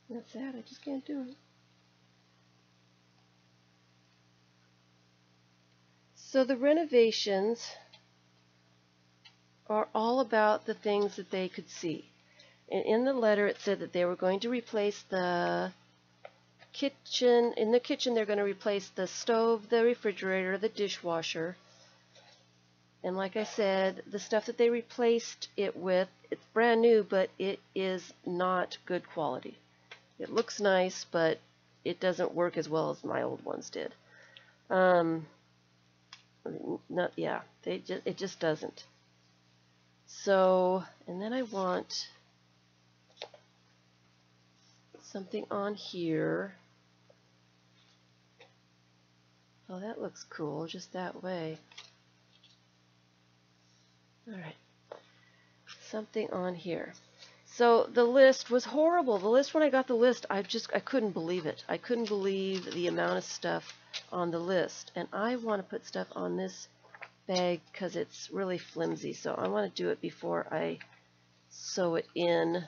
That's sad, I just can't do it. So the renovations are all about the things that they could see. And in the letter it said that they were going to replace the kitchen. In the kitchen they're going to replace the stove, the refrigerator, the dishwasher. And like I said, the stuff that they replaced it with, it's brand new, but it is not good quality. It looks nice, but it doesn't work as well as my old ones did. It just doesn't. So, and then I want something on here. Oh, that looks cool, just that way. Alright, something on here. So the list was horrible. The list, when I got the list, I couldn't believe it. I couldn't believe the amount of stuff on the list. And I want to put stuff on this bag because it's really flimsy. So I want to do it before I sew it in.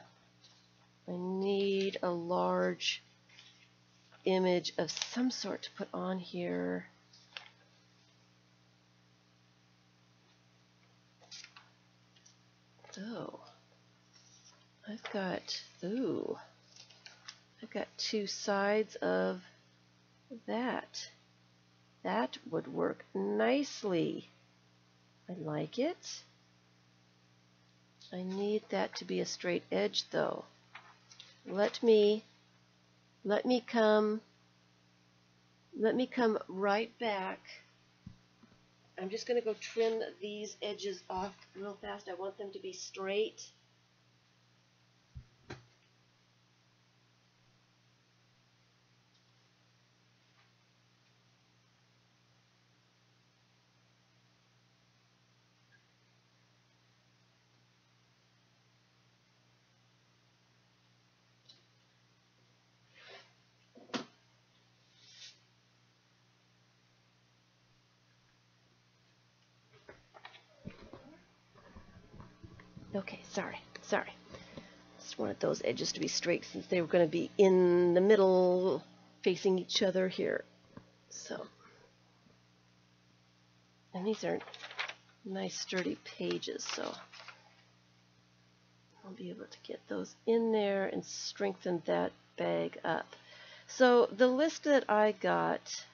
I need a large image of some sort to put on here. So I've got two sides of that. That would work nicely. I like it. I need that to be a straight edge though. Let me come right back. I'm just going to go trim these edges off real fast. I want them to be straight. Okay, sorry. Just wanted those edges to be straight since they were going to be in the middle facing each other here. So, and these are nice sturdy pages, so I'll be able to get those in there and strengthen that bag up. So the list that I got,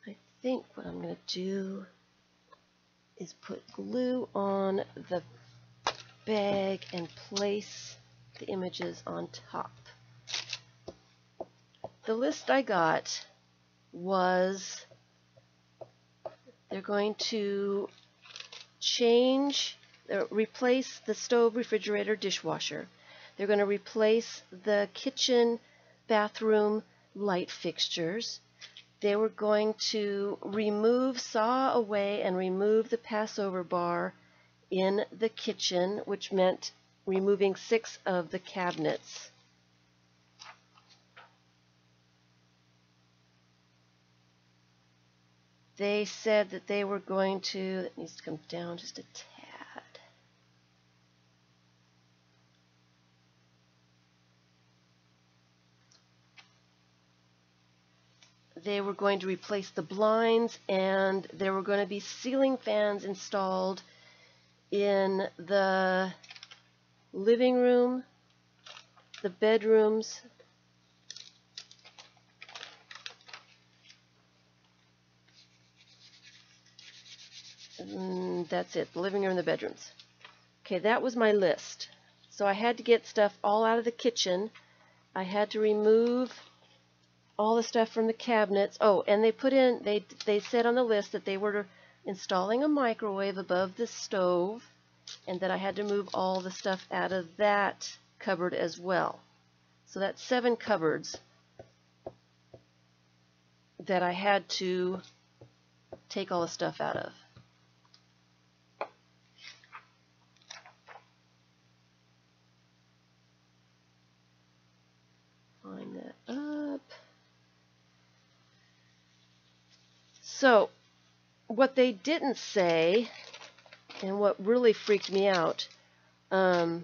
I think what I'm going to do is put glue on the bag and place the images on top. the list I got was they're going to replace the stove, refrigerator, dishwasher. They're going to replace the kitchen, bathroom light fixtures. They were going to saw away and remove the Passover bar in the kitchen, which meant removing 6 of the cabinets. They said that they were going to, that needs to come down just a tad. They were going to replace the blinds, and there were going to be ceiling fans installed in the living room, the bedrooms, and that's it, the living room and the bedrooms. Okay, that was my list. So I had to get stuff all out of the kitchen. I had to remove all the stuff from the cabinets. Oh, and they said on the list that they were installing a microwave above the stove, and that I had to move all the stuff out of that cupboard as well. So that's 7 cupboards that I had to take all the stuff out of. Line that up. So what they didn't say, and what really freaked me out, so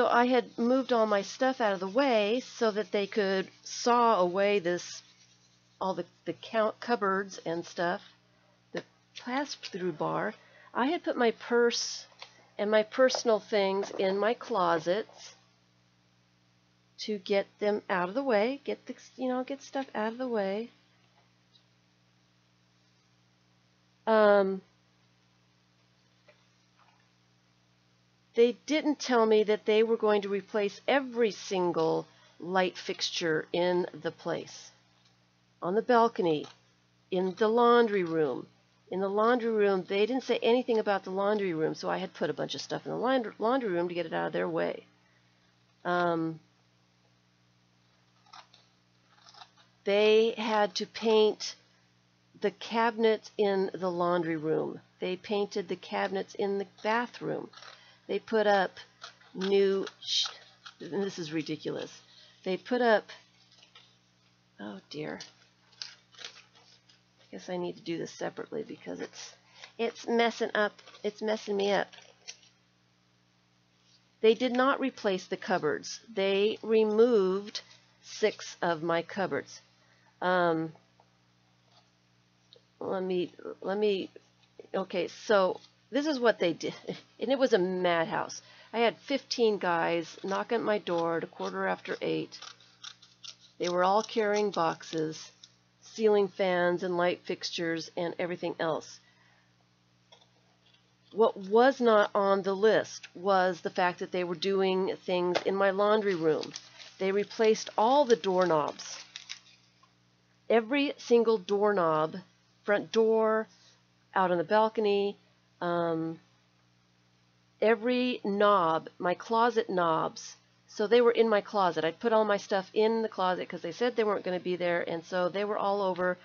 I had moved all my stuff out of the way so that they could saw away all the cupboards and stuff, the pass-through bar. I had put my purse and my personal things in my closets to get them out of the way, get stuff out of the way. They didn't tell me that they were going to replace every single light fixture in the place. On the balcony, in the laundry room. In the laundry room, they didn't say anything about the laundry room, so I had put a bunch of stuff in the laundry room to get it out of their way. They had to paint the cabinets in the laundry room. They painted the cabinets in the bathroom. They put up and this is ridiculous. They put up, oh dear. I guess I need to do this separately because it's messing me up. They did not replace the cupboards. They removed 6 of my cupboards. Okay, so this is what they did, and it was a madhouse. I had 15 guys knock at my door at 8:15. They were all carrying boxes, ceiling fans and light fixtures and everything else. What was not on the list was the fact that they were doing things in my laundry room. They replaced all the doorknobs. Every single doorknob, front door, out on the balcony, every knob, my closet knobs. So they were in my closet. I'd put all my stuff in the closet because they said they weren't going to be there, and so they were all over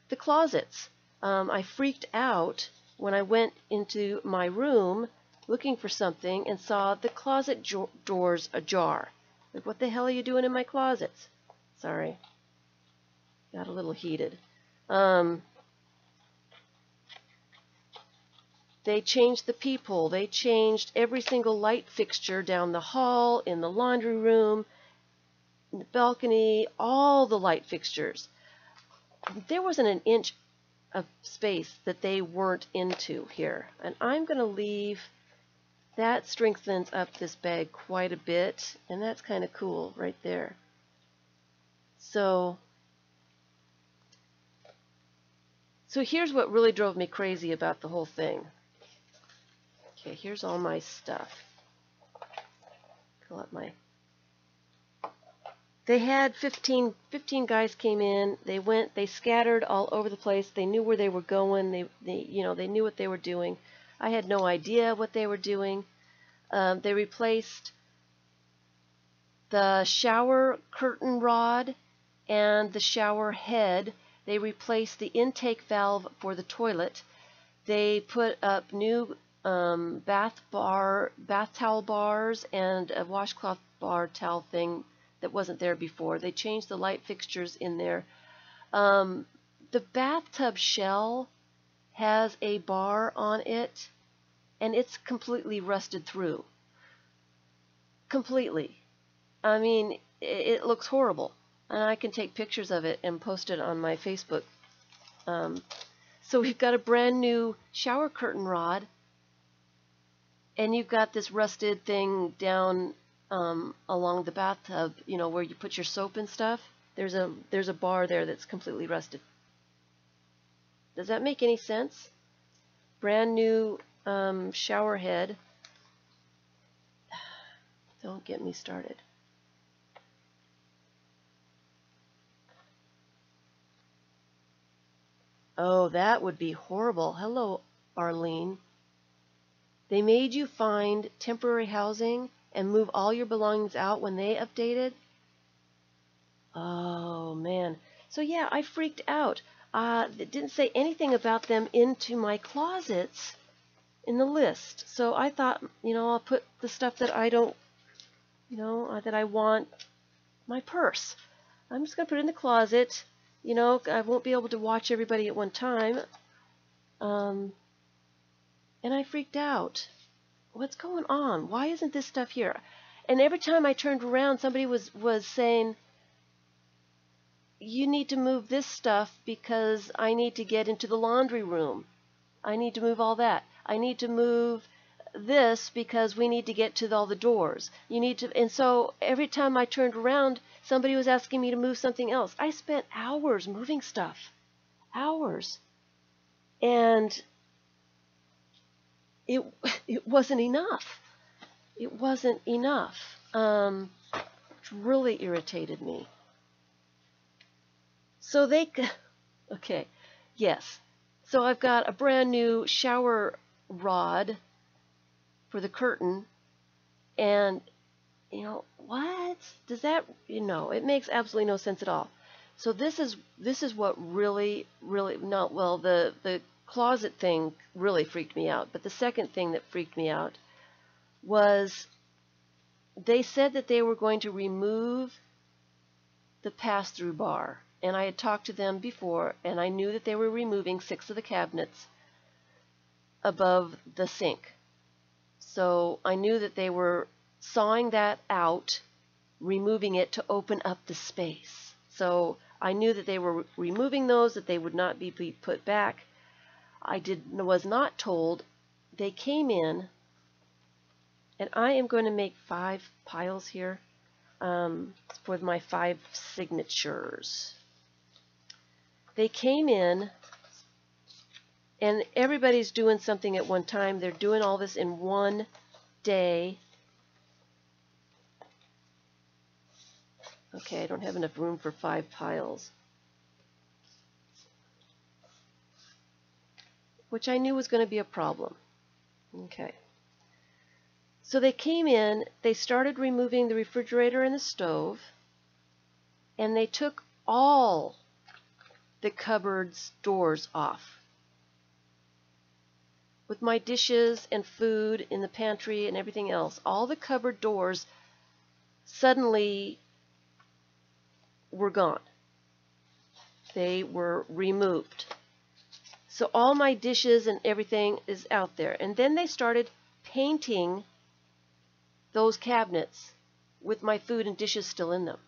the closets. I freaked out when I went into my room looking for something and saw the closet doors ajar. Like, what the hell are you doing in my closets? Sorry. Got a little heated. They changed the peephole. They changed every single light fixture down the hall, in the laundry room, in the balcony, all the light fixtures. There wasn't an inch of space that they weren't into here. And I'm going to leave, that strengthens up this bag quite a bit, and that's kind of cool right there. So here's what really drove me crazy about the whole thing. Okay, here's all my stuff. Pull up my They had 15 guys came in. They scattered all over the place. They knew where they were going. They knew what they were doing. I had no idea what they were doing. They replaced the shower curtain rod and the shower head. They replaced the intake valve for the toilet. They put up new bath towel bars and a washcloth bar towel thing that wasn't there before. They changed the light fixtures in there. The bathtub shell has a bar on it, and it's completely rusted through. Completely. I mean, it looks horrible. And I can take pictures of it and post it on my Facebook. So we've got a brand new shower curtain rod, and you've got this rusted thing down along the bathtub, where you put your soap and stuff. There's a bar there that's completely rusted. Does that make any sense? Brand new shower head. Don't get me started. Oh, that would be horrible. Hello, Arlene. They made you find temporary housing and move all your belongings out when they updated? Oh, man. So, yeah, I freaked out. It didn't say anything about them into my closets in the list. So I thought, I'll put the stuff that I don't, that I want, my purse. I'm just going to put it in the closet. I won't be able to watch everybody at one time. And I freaked out. What's going on? Why isn't this stuff here? And every time I turned around, somebody was saying, you need to move this stuff because I need to get into the laundry room. I need to move all that. I need to move this because we need to get to all the doors. And so every time I turned around, somebody was asking me to move something else. I spent hours moving stuff. Hours. And it wasn't enough. It wasn't enough. It really irritated me. So okay, yes. So I've got a brand new shower rod for the curtain, and what does that? It makes absolutely no sense at all. So this is what really not well. The closet thing really freaked me out, but the second thing that freaked me out was they said that they were going to remove the pass-through bar. And I had talked to them before, and I knew that they were removing 6 of the cabinets above the sink. So I knew that they were sawing that out, removing it to open up the space. So I knew that they were removing those, that they would not be put back. I was not told. They came in, and I am going to make 5 piles here for my 5 signatures. They came in, and everybody's doing something at one time. They're doing all this in one day. Okay, I don't have enough room for 5 piles, which I knew was going to be a problem. Okay. So they came in, they started removing the refrigerator and the stove, and they took all the cupboard's doors off. With my dishes and food in the pantry and everything else, all the cupboard doors suddenly were gone. They were removed. So all my dishes and everything is out there. And then they started painting those cabinets with my food and dishes still in them.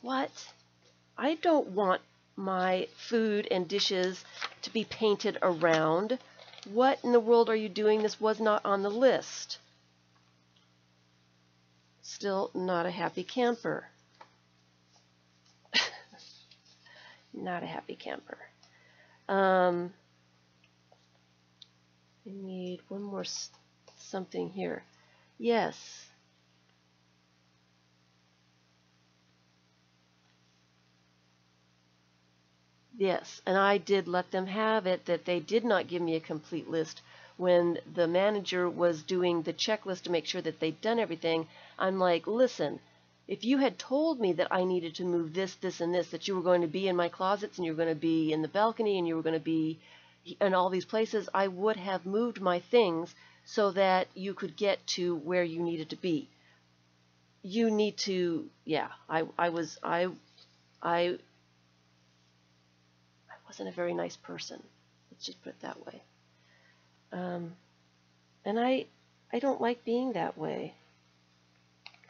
What? I don't want my food and dishes to be painted around. What in the world are you doing? This was not on the list. Still not a happy camper. Not a happy camper. I need one more something here. Yes. Yes, and I did let them have it that they did not give me a complete list. When the manager was doing the checklist to make sure that they'd done everything, I'm like, listen, if you had told me that I needed to move this, this, and this, that you were going to be in my closets and you were going to be in the balcony and you were going to be in all these places, I would have moved my things so that you could get to where you needed to be. You need to, yeah, I wasn't a very nice person. Let's just put it that way. And I don't like being that way.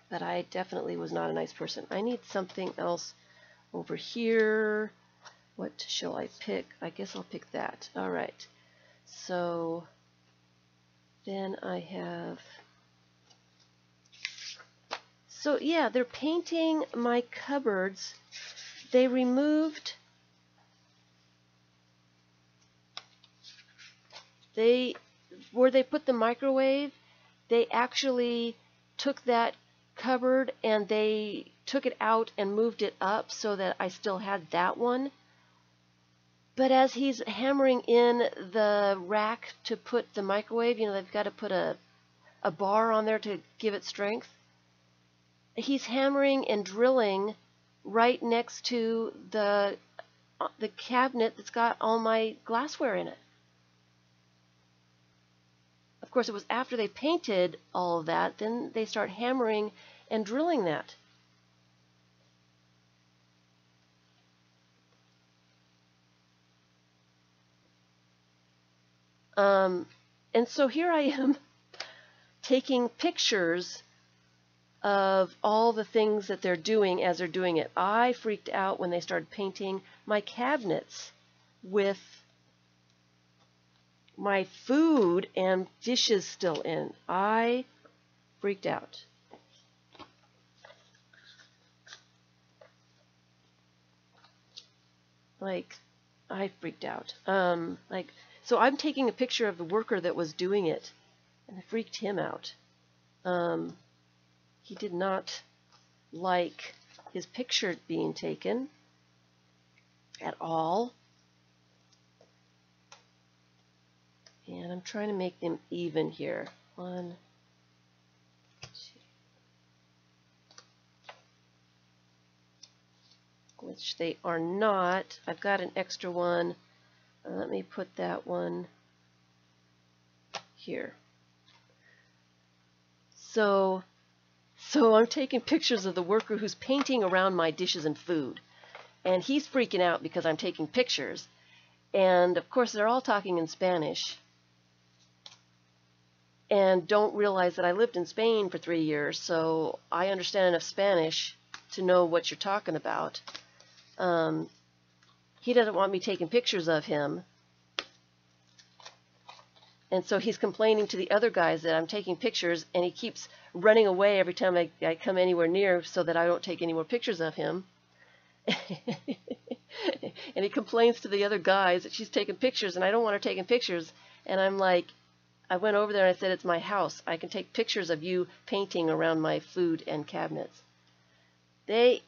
But I definitely was not a nice person. I need something else over here. What shall I pick? I guess I'll pick that. All right. So then I have... So yeah, they're painting my cupboards. They removed... Where they put the microwave, they actually took that cupboard and they took it out and moved it up so that I still had that one. But as he's hammering in the rack to put the microwave, you know, they've got to put a bar on there to give it strength. He's hammering and drilling right next to the cabinet that's got all my glassware in it. Of course, it was after they painted all of that, then they start hammering and drilling that. And so here I am taking pictures of all the things that they're doing as they're doing it. I freaked out when they started painting my cabinets with my food and dishes still in. I freaked out. Like, I freaked out. So I'm taking a picture of the worker that was doing it, and it freaked him out. He did not like his picture being taken at all. And I'm trying to make them even here. 1, 2. Which they are not. I've got an extra one. Let me put that one here. So I'm taking pictures of the worker who's painting around my dishes and food. And he's freaking out because I'm taking pictures. And of course, they're all talking in Spanish. And don't realize that I lived in Spain for 3 years, so I understand enough Spanish to know what you're talking about. He doesn't want me taking pictures of him. And so he's complaining to the other guys that I'm taking pictures, and he keeps running away every time I come anywhere near so that I don't take any more pictures of him. And he complains to the other guys that she's taking pictures, and I don't want her taking pictures. And I'm like, I went over there and I said, it's my house. I can take pictures of you painting around my food and cabinets. It's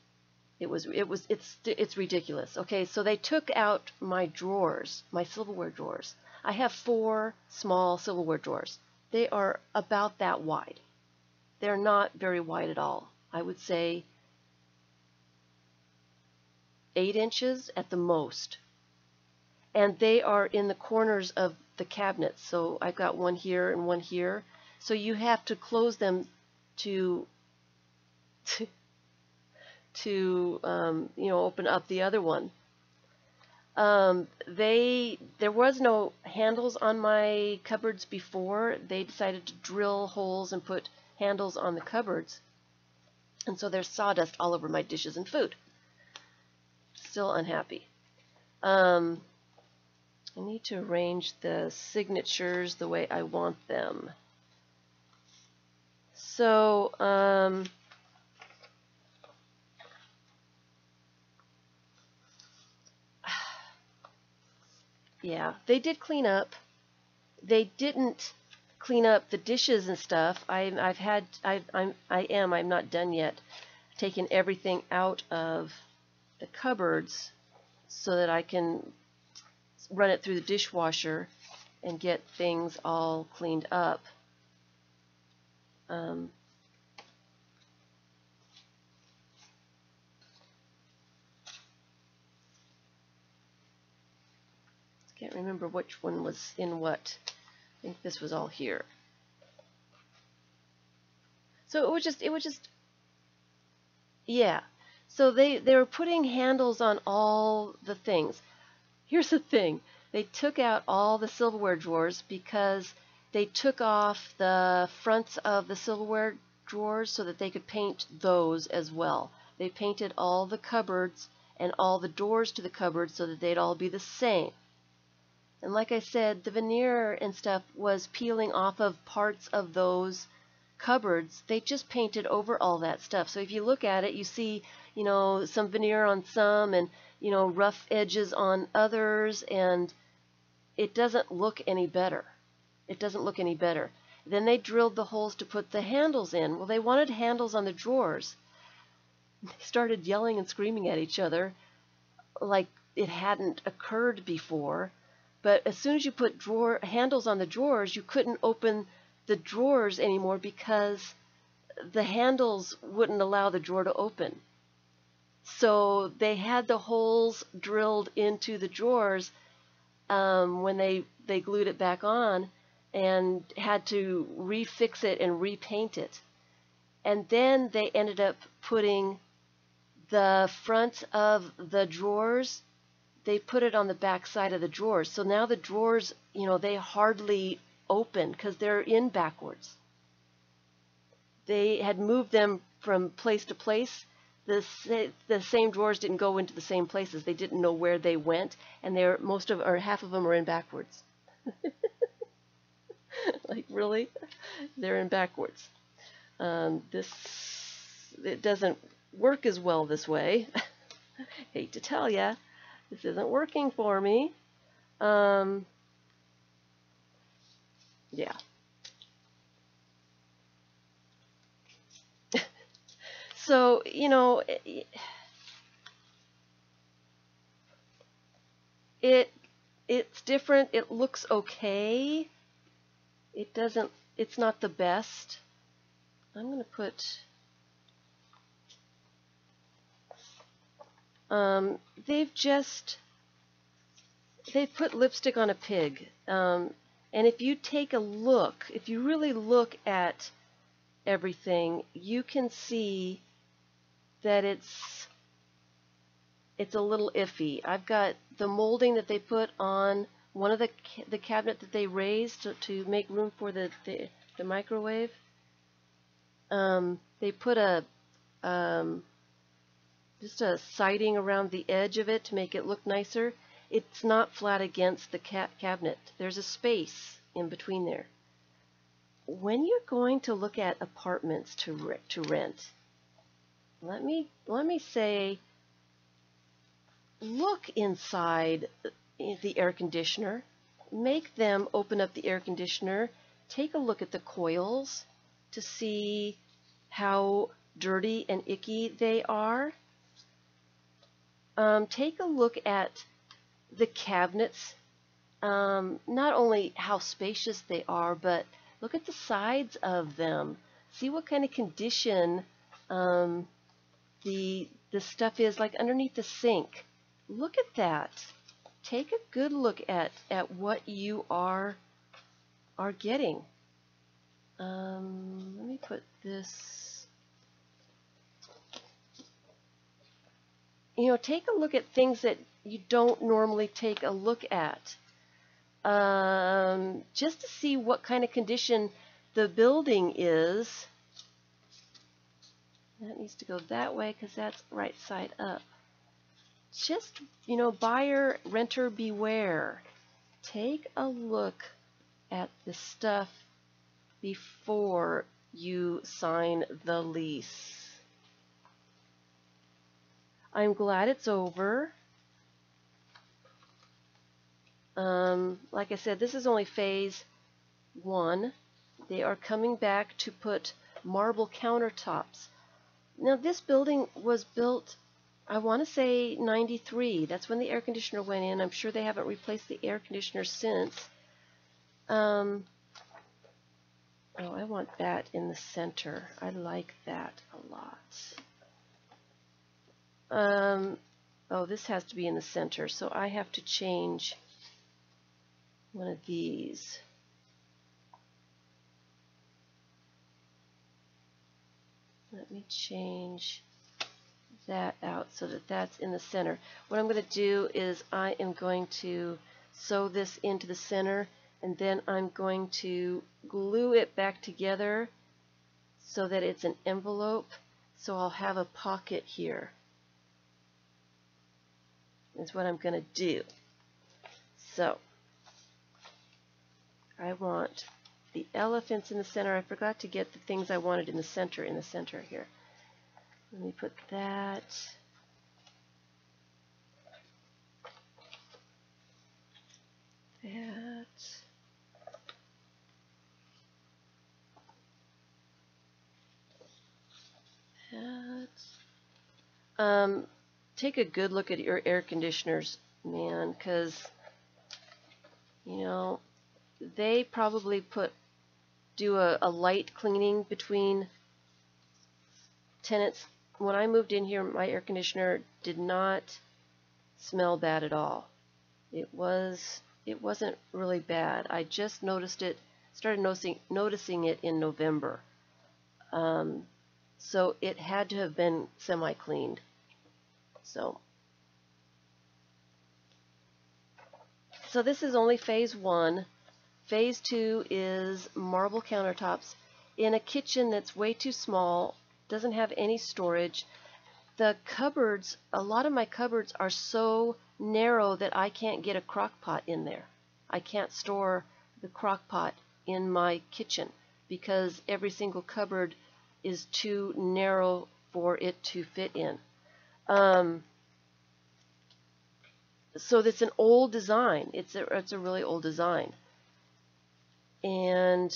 ridiculous. Okay, so they took out my drawers, my silverware drawers. I have 4 small silverware drawers. They are about that wide. They're not very wide at all. I would say 8 inches at the most. And they are in the corners of the cabinets. So I've got one here and one here. So you have to close them to open up the other one. There was no handles on my cupboards before. They decided to drill holes and put handles on the cupboards. And so there's sawdust all over my dishes and food. Still unhappy. I need to arrange the signatures the way I want them. So, yeah, they did clean up. They didn't clean up the dishes and stuff, I'm not done yet, taking everything out of the cupboards so that I can run it through the dishwasher and get things all cleaned up. Can't remember which one was in what. I think this was all here. So it was just, yeah. So they were putting handles on all the things. Here's the thing. They took out all the silverware drawers because they took off the fronts of the silverware drawers so that they could paint those as well. They painted all the cupboards and all the doors to the cupboards so that they'd all be the same. And like I said, the veneer and stuff was peeling off of parts of those cupboards. They just painted over all that stuff. So if you look at it, you see, some veneer on some and, rough edges on others, and it doesn't look any better. It doesn't look any better. Then they drilled the holes to put the handles in. Well, they wanted handles on the drawers. They started yelling and screaming at each other like it hadn't occurred before. But as soon as you put handles on the drawers, you couldn't open the drawers anymore because the handles wouldn't allow the drawer to open. So they had the holes drilled into the drawers when they glued it back on, and had to refix it and repaint it. And then they ended up putting the front of the drawers, they put it on the back side of the drawers. So now the drawers, they hardly open because they're in backwards. They had moved them from place to place. The same drawers didn't go into the same places. They didn't know where they went, and half of them are in backwards. Like, really? They're in backwards. It doesn't work as well this way. Hate to tell ya. This isn't working for me. Yeah. So, it's different. It looks okay. It's not the best. I'm going to put, they've put lipstick on a pig. And if you take a look, if you really look at everything, you can see that it's a little iffy. I've got the molding that they put on one of the cabinet that they raised to make room for the microwave. They put just a siding around the edge of it to make it look nicer. It's not flat against the cabinet. There's a space in between there. When you're going to look at apartments to rent, let me say, look inside the air conditioner. Make them open up the air conditioner. Take a look at the coils to see how dirty and icky they are. Take a look at the cabinets. Not only how spacious they are, but look at the sides of them. See what kind of condition the stuff is, like underneath the sink. Look at that. Take a good look at what you are getting. Let me put this. Take a look at things that you don't normally take a look at. Just to see what kind of condition the building is. That needs to go that way because that's right side up. Just, buyer, renter, beware. Take a look at the stuff before you sign the lease. I'm glad it's over. Like I said, this is only phase 1. They are coming back to put marble countertops. Now this building was built, I want to say 93. That's when the air conditioner went in. I'm sure they haven't replaced the air conditioner since. Oh, I want that in the center. I like that a lot. Oh, this has to be in the center, so I have to change one of these. Let me change that out so that that's in the center. What I'm going to do is I am going to sew this into the center, and then I'm going to glue it back together so that it's an envelope. So I'll have a pocket here. Is what I'm going to do. So I want the elephants in the center. I forgot to get the things I wanted in the center here. Let me put that. Take a good look at your air conditioners, man, because, you know, they probably do a light cleaning between tenants. When I moved in here, my air conditioner did not smell bad at all. It wasn't really bad. I just noticed it, started noticing it in November. So it had to have been semi-cleaned. So this is only phase 1. Phase 2 is marble countertops in a kitchen that's way too small, doesn't have any storage. The cupboards, a lot of my cupboards are so narrow that I can't get a crock pot in there. I can't store the crock pot in my kitchen because every single cupboard is too narrow for it to fit in. So it's an old design. It's a really old design. And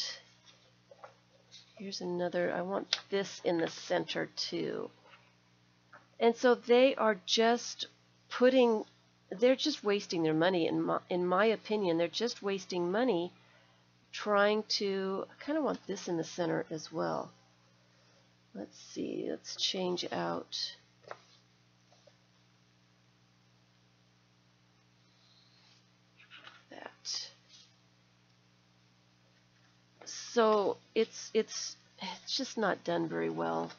here's another. I want this in the center too. And so they are just they're just wasting their money. In my opinion, they're just wasting money trying to. I kind of want this in the center as well. Let's see. Let's change out. So it's just not done very well.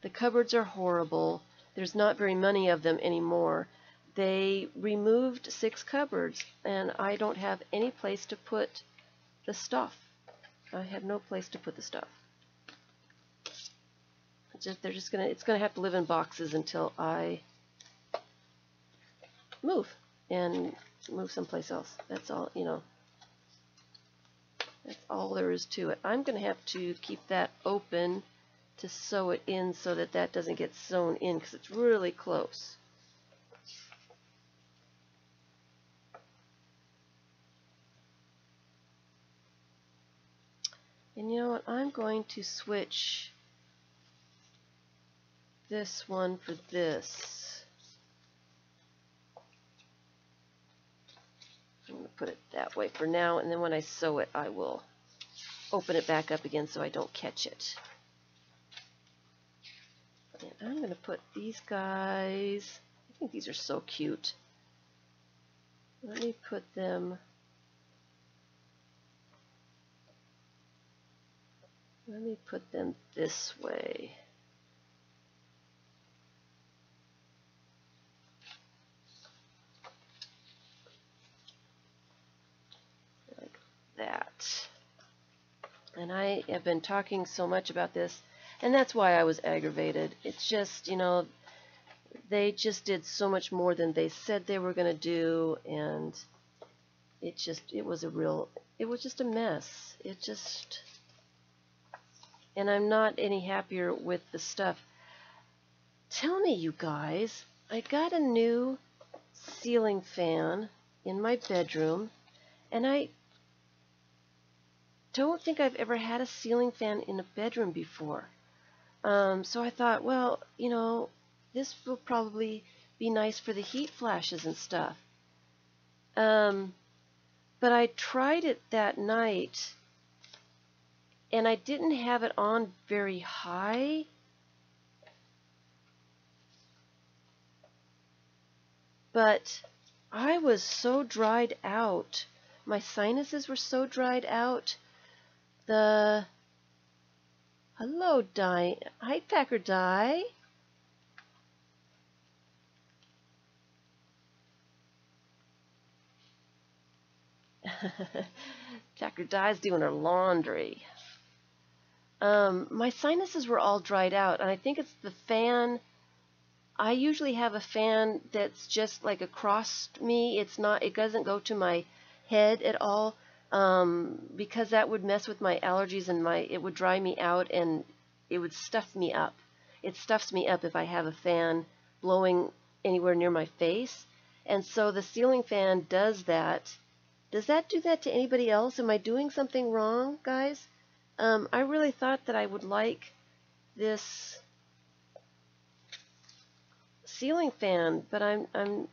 The cupboards are horrible. There's not very many of them anymore. They removed 6 cupboards, and I don't have any place to put the stuff. I have no place to put the stuff. It's gonna have to live in boxes until I move someplace else. That's all, you know. That's all there is to it. I'm going to have to keep that open to sew it in so that that doesn't get sewn in because it's really close. And you know what? I'm going to switch this one for this. I'm going to put it that way for now, and then when I sew it, I will open it back up again so I don't catch it. And I'm going to put these guys, I think these are so cute. Let me put them, this way. Like that. And I have been talking so much about this, and that's why I was aggravated. It's just, you know, they just did so much more than they said they were going to do, and it was just a mess. And I'm not any happier with the stuff. Tell me, you guys, I got a new ceiling fan in my bedroom, and don't think I've ever had a ceiling fan in a bedroom before. So I thought, well, this will probably be nice for the heat flashes and stuff. But I tried it that night, and I didn't have it on very high. But I was so dried out. My sinuses were so dried out. Hello, Di. Hi, Packer Di. Packer Di's doing her laundry. My sinuses were all dried out, and I think it's the fan. I usually have a fan that's just like across me. It doesn't go to my head at all, because that would mess with my allergies and it would dry me out and it would stuff me up. It stuffs me up if I have a fan blowing anywhere near my face. And so the ceiling fan does that. Does that do that to anybody else? Am I doing something wrong, guys? I really thought that I would like this ceiling fan, but I'm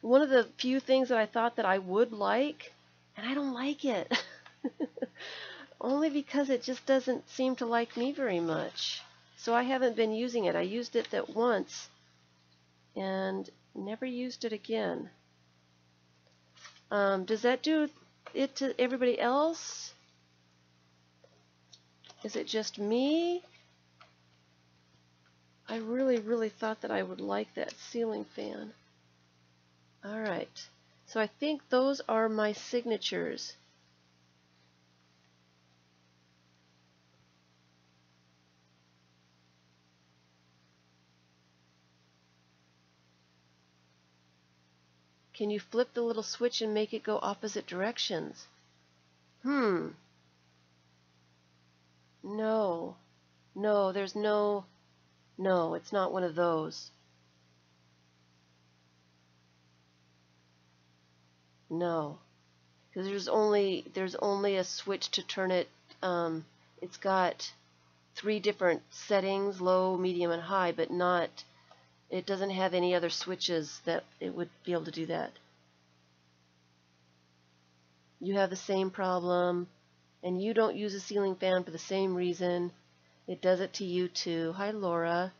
one of the few things that I thought that I would like, and I don't like it. Only because it just doesn't seem to like me very much. So I haven't been using it. I used it that once and never used it again. Does that do it to everybody else? Is it just me? I really, really thought that I would like that ceiling fan. All right. So I think those are my signatures. Can you flip the little switch and make it go opposite directions? No. No, there's no... No, it's not one of those. No. Because there's only a switch to turn it. It's got 3 different settings, low, medium, and high, but it doesn't have any other switches that it would be able to do that. You have the same problem, and you don't use a ceiling fan for the same reason. It does it to you too. Hi, Laura.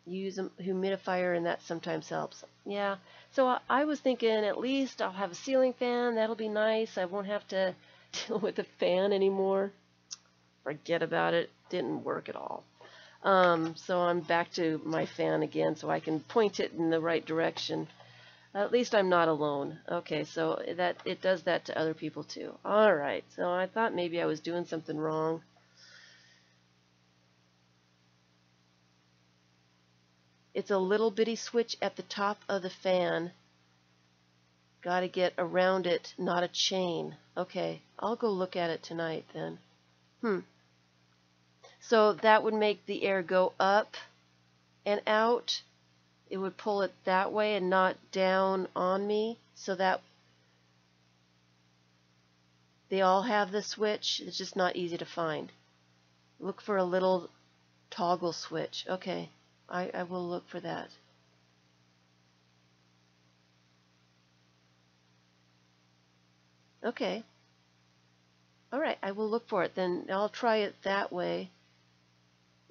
You use a humidifier, and that sometimes helps. Yeah, so I was thinking at least I'll have a ceiling fan. That'll be nice. I won't have to deal with a fan anymore. Forget about it. Didn't work at all. So I'm back to my fan again so I can point it in the right direction. At least I'm not alone. Okay, so it does that to other people too. All right, so I thought maybe I was doing something wrong. It's a little bitty switch at the top of the fan. Got to get around it, not a chain. Okay, I'll go look at it tonight then. So that would make the air go up and out. It would pull it that way and not down on me, so that they all have the switch. It's just not easy to find. Look for a little toggle switch. Okay, I will look for that. Okay. All right, I will look for it. Then I'll try it that way.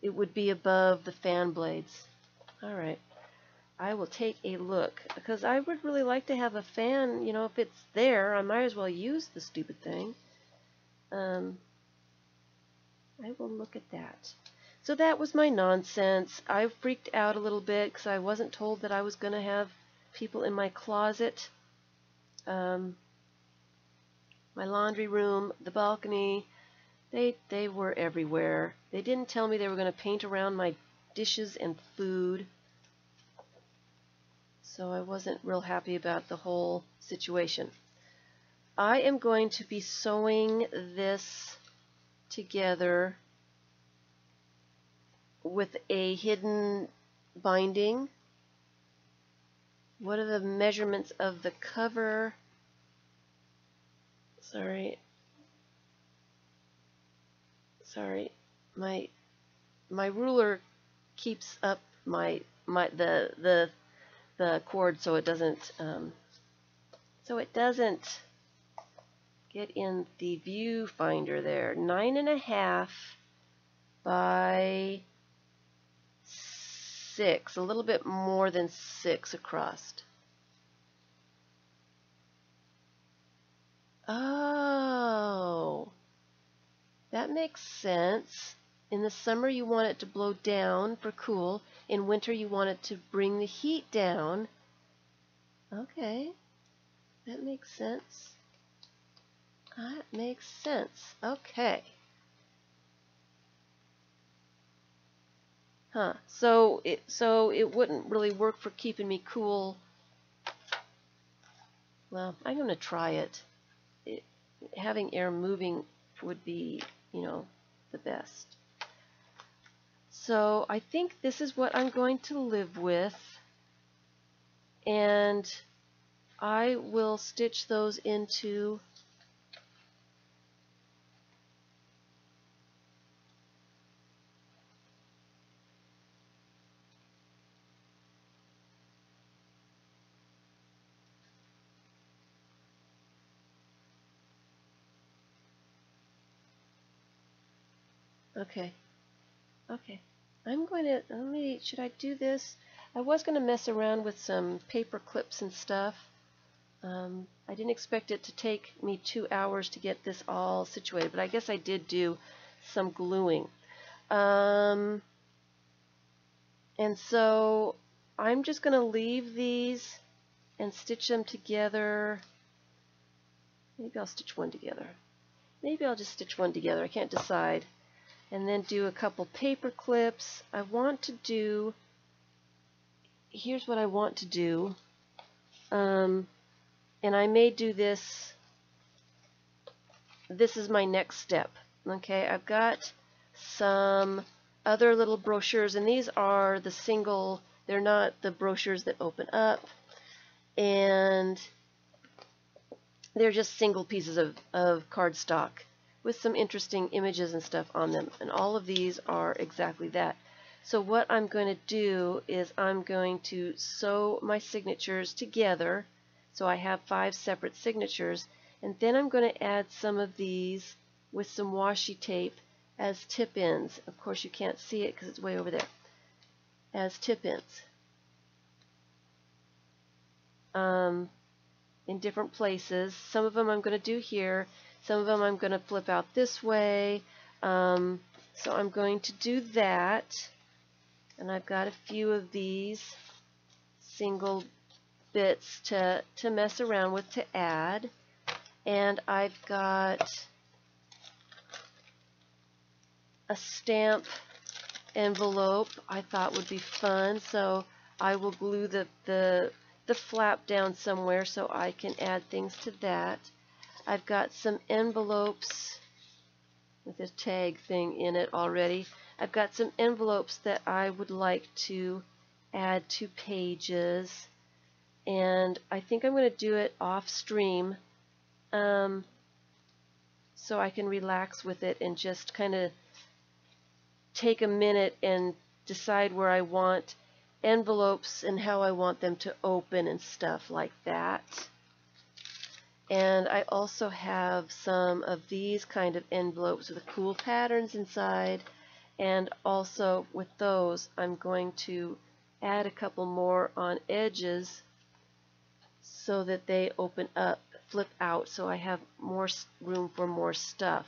It would be above the fan blades. All right. I will take a look, because I would really like to have a fan. If it's there, I might as well use the stupid thing. I will look at that. So that was my nonsense. I freaked out a little bit because I wasn't told that I was going to have people in my closet, my laundry room, the balcony. They were everywhere. They didn't tell me they were going to paint around my dishes and food. So I wasn't real happy about the whole situation. I am going to be sewing this together with a hidden binding. What are the measurements of the cover? Sorry. Sorry. My ruler keeps up the cord so it doesn't get in the viewfinder there. 9.5 by 6, a little bit more than 6 across. Oh, that makes sense. In the summer you want it to blow down for cool. In winter you want it to bring the heat down. Okay, that makes sense. That makes sense. Okay. Huh. So it wouldn't really work for keeping me cool. Well, I'm going to try it. Having air moving would be, the best. So I think this is what I'm going to live with, and I will stitch those into okay. Should I do this? I was going to mess around with some paper clips and stuff. I didn't expect it to take me 2 hours to get this all situated, but I guess I did do some gluing. And so I'm just going to leave these and stitch them together. Maybe I'll stitch one together. Maybe I'll just stitch one together. I can't decide. And then do a couple paper clips. Here's what I want to do. And I may do this. This is my next step. Okay, I've got some other little brochures, and these are the single, they're not the brochures that open up, and they're just single pieces of cardstock with some interesting images and stuff on them, and all of these are exactly that. So what I'm going to do is I'm going to sew my signatures together, so I have 5 separate signatures, and then I'm going to add some of these with some washi tape as tip ends. Of course you can't see it because it's way over there. As tip ends. In different places. Some of them I'm going to do here. Some of them I'm going to flip out this way. So I'm going to do that. And I've got a few of these single bits to mess around with, to add. And I've got a stamp envelope I thought would be fun. So I will glue the flap down somewhere so I can add things to that. I've got some envelopes with a tag thing in it already. I've got some envelopes that I would like to add to pages, and I think I'm going to do it off stream so I can relax with it and just kind of take a minute and decide where I want envelopes and how I want them to open and stuff like that. And I also have some of these kind of envelopes with cool patterns inside, and also with those I'm going to add a couple more on edges so that they open up, flip out, so I have more room for more stuff.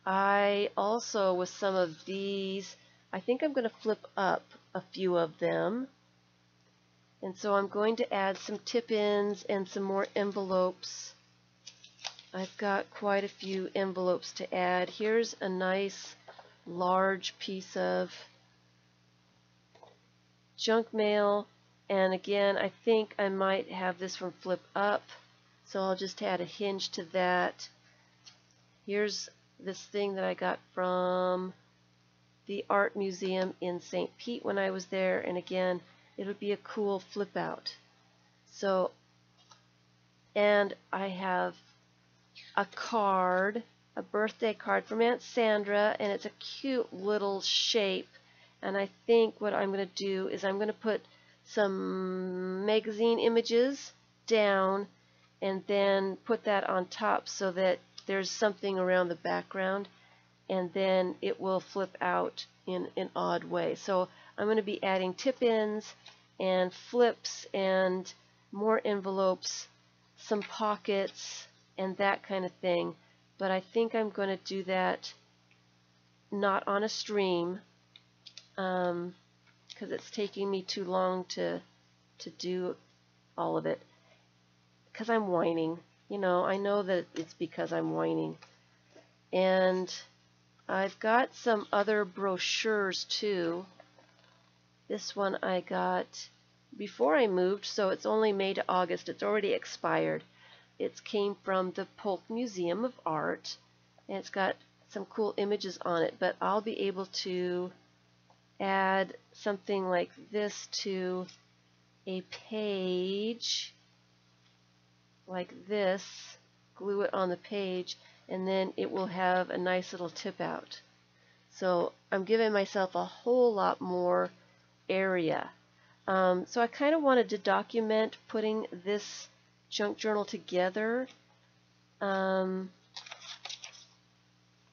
I also, with some of these, I think I'm going to flip up a few of them, and so I'm going to add some tip ends and some more envelopes. I've got quite a few envelopes to add. Here's a nice large piece of junk mail, and again I think I might have this one flip up, so I'll just add a hinge to that. Here's this thing that I got from the art museum in St. Pete when I was there, and again it would be a cool flip out. So, and I have a card, a birthday card from Aunt Sandra, and it's a cute little shape. And I think what I'm going to do is I'm going to put some magazine images down and then put that on top so that there's something around the background, and then it will flip out in an odd way. So I'm going to be adding tip-ins and flips and more envelopes, some pockets, and that kind of thing. But I think I'm going to do that not on a stream because it's taking me too long to do all of it because I'm whining. You know, I know that it's because I'm whining. And I've got some other brochures too. This one I got before I moved, so it's only May to August. It's already expired. It came from the Polk Museum of Art, and it's got some cool images on it, but I'll be able to add something like this to a page like this, glue it on the page, and then it will have a nice little tip out. So I'm giving myself a whole lot more area. So I kind of wanted to document putting this junk journal together. And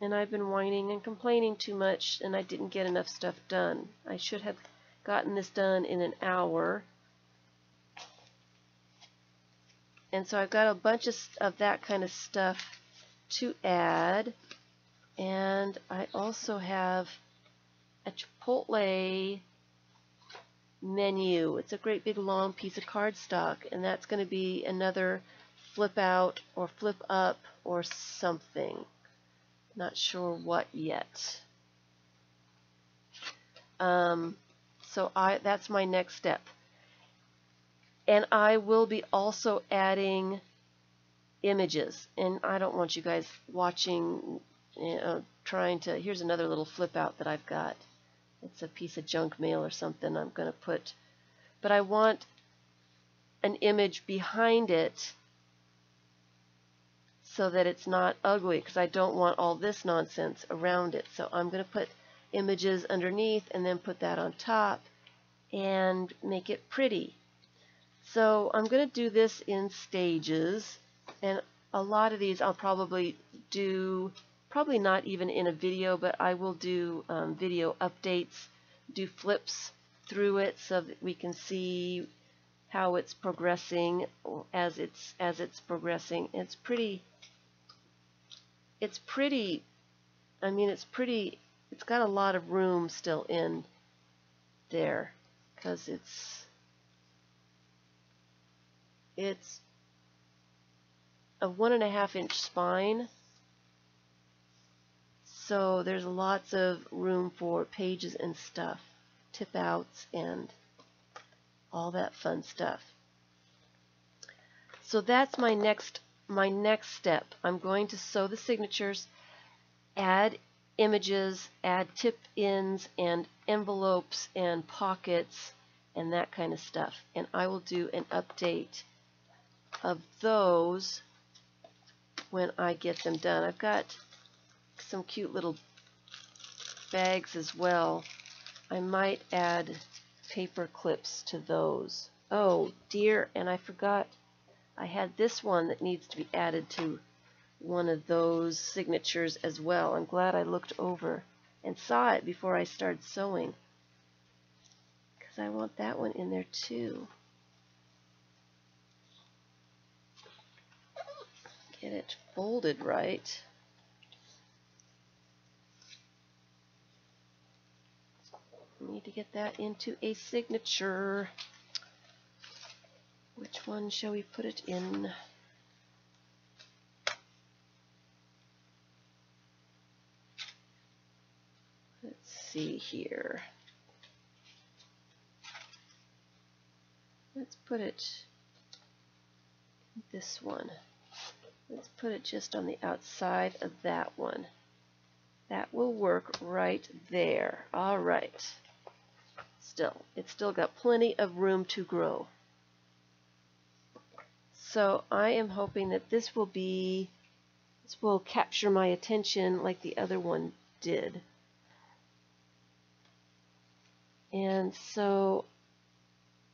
I've been whining and complaining too much, and I didn't get enough stuff done. I should have gotten this done in an hour. And so I've got a bunch of that kind of stuff to add. And I also have a Chipotle menu. It's a great big long piece of cardstock, and that's going to be another flip out or flip up or something. Not sure what yet. So that's my next step. And I will be also adding images. And I don't want you guys watching, trying to, here's another little flip out that I've got. It's a piece of junk mail or something I'm going to put. But I want an image behind it so that it's not ugly, because I don't want all this nonsense around it. So I'm going to put images underneath and then put that on top and make it pretty. So I'm going to do this in stages, and a lot of these I'll probably do, probably not even in a video, but I will do video updates, do flips through it so that we can see how it's progressing as it's progressing. It's pretty, I mean, it's got a lot of room still in there because it's a 1.5 inch spine, so there's lots of room for pages and stuff, tip outs and all that fun stuff. So that's my next step. I'm going to sew the signatures, add images, add tip ins and envelopes and pockets and that kind of stuff, and I will do an update of those when I get them done. I've got some cute little bags as well. I might add paper clips to those. Oh dear, and I forgot I had this one that needs to be added to one of those signatures as well. I'm glad I looked over and saw it before I started sewing, because I want that one in there too. Get it folded right. Need to get that into a signature. Which one shall we put it in? Let's see here. Let's put it in this one. Let's put it just on the outside of that one. That will work right there. All right. It's still got plenty of room to grow. So I am hoping that this will be This will capture my attention like the other one did. And so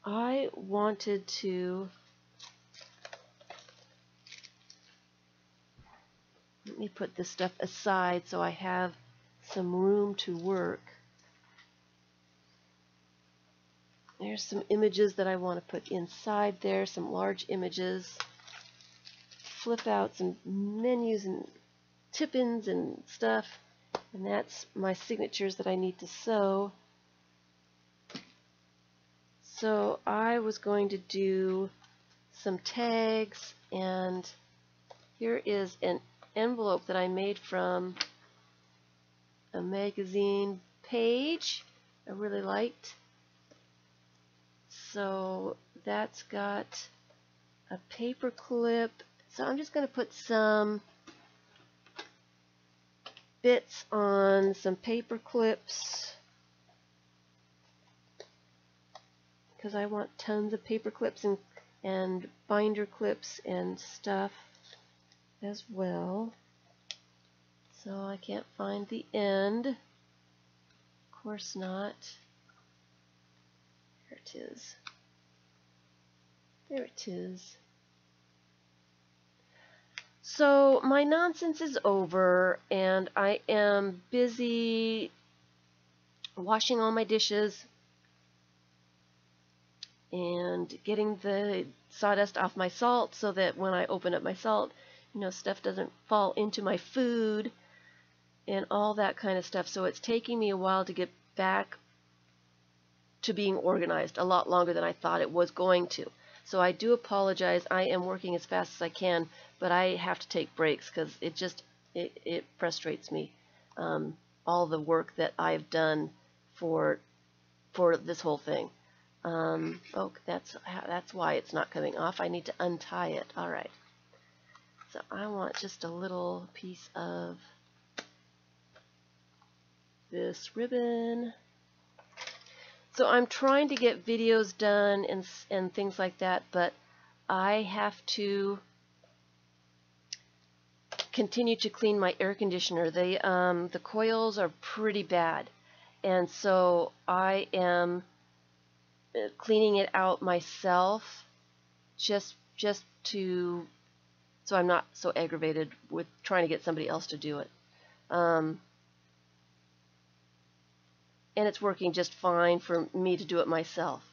I wanted to, let me put this stuff aside so I have some room to work. There's some images that I want to put inside there, some large images. Flip out some menus and tip-ins and stuff. And that's my signatures that I need to sew. So I was going to do some tags, and here is an envelope that I made from a magazine page I really liked. So that's got a paper clip. So I'm just going to put some bits on some paper clips because I want tons of paper clips and binder clips and stuff as well. So I can't find the end. Of course not. There it is. There it is. So my nonsense is over, and I am busy washing all my dishes and getting the sawdust off my salt so that when I open up my salt, you know, stuff doesn't fall into my food and all that kind of stuff. So it's taking me a while to get back to being organized, a lot longer than I thought it was going to. So I do apologize. I am working as fast as I can, but I have to take breaks because it frustrates me. All the work that I've done for this whole thing. Oh, that's why it's not coming off. I need to untie it. All right. So I want just a little piece of this ribbon. So I'm trying to get videos done and things like that, but I have to continue to clean my air conditioner. The coils are pretty bad, and so I am cleaning it out myself just to, so I'm not so aggravated with trying to get somebody else to do it. And it's working just fine for me to do it myself.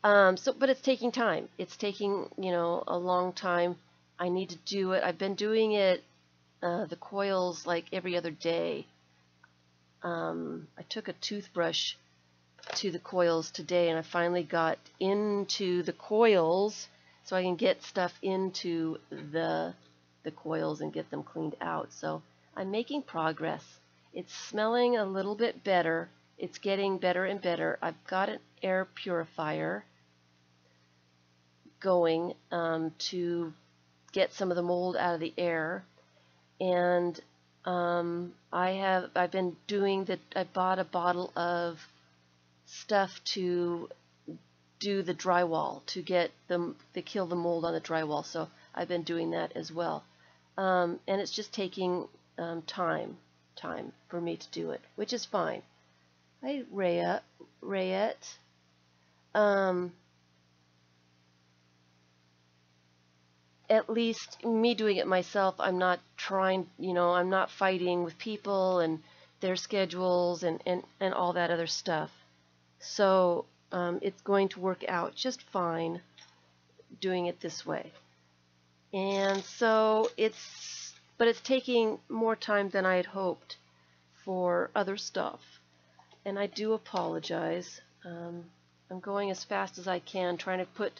But it's taking time. It's taking, you know, a long time. I need to do it. I've been doing it, the coils, like every other day. I took a toothbrush to the coils today, and I finally got into the coils so I can get stuff into the coils and get them cleaned out. So I'm making progress. It's smelling a little bit better. It's getting better and better. I've got an air purifier going to get some of the mold out of the air, and I've been doing that. I bought a bottle of stuff to do the drywall, to get them to kill the mold on the drywall. So I've been doing that as well, and it's just taking time for me to do it, which is fine. Hi, Rayet. At least me doing it myself, I'm not trying, you know, I'm not fighting with people and their schedules and all that other stuff. So it's going to work out just fine doing it this way. And so it's taking more time than I had hoped for other stuff. And I do apologize. I'm going as fast as I can, trying to put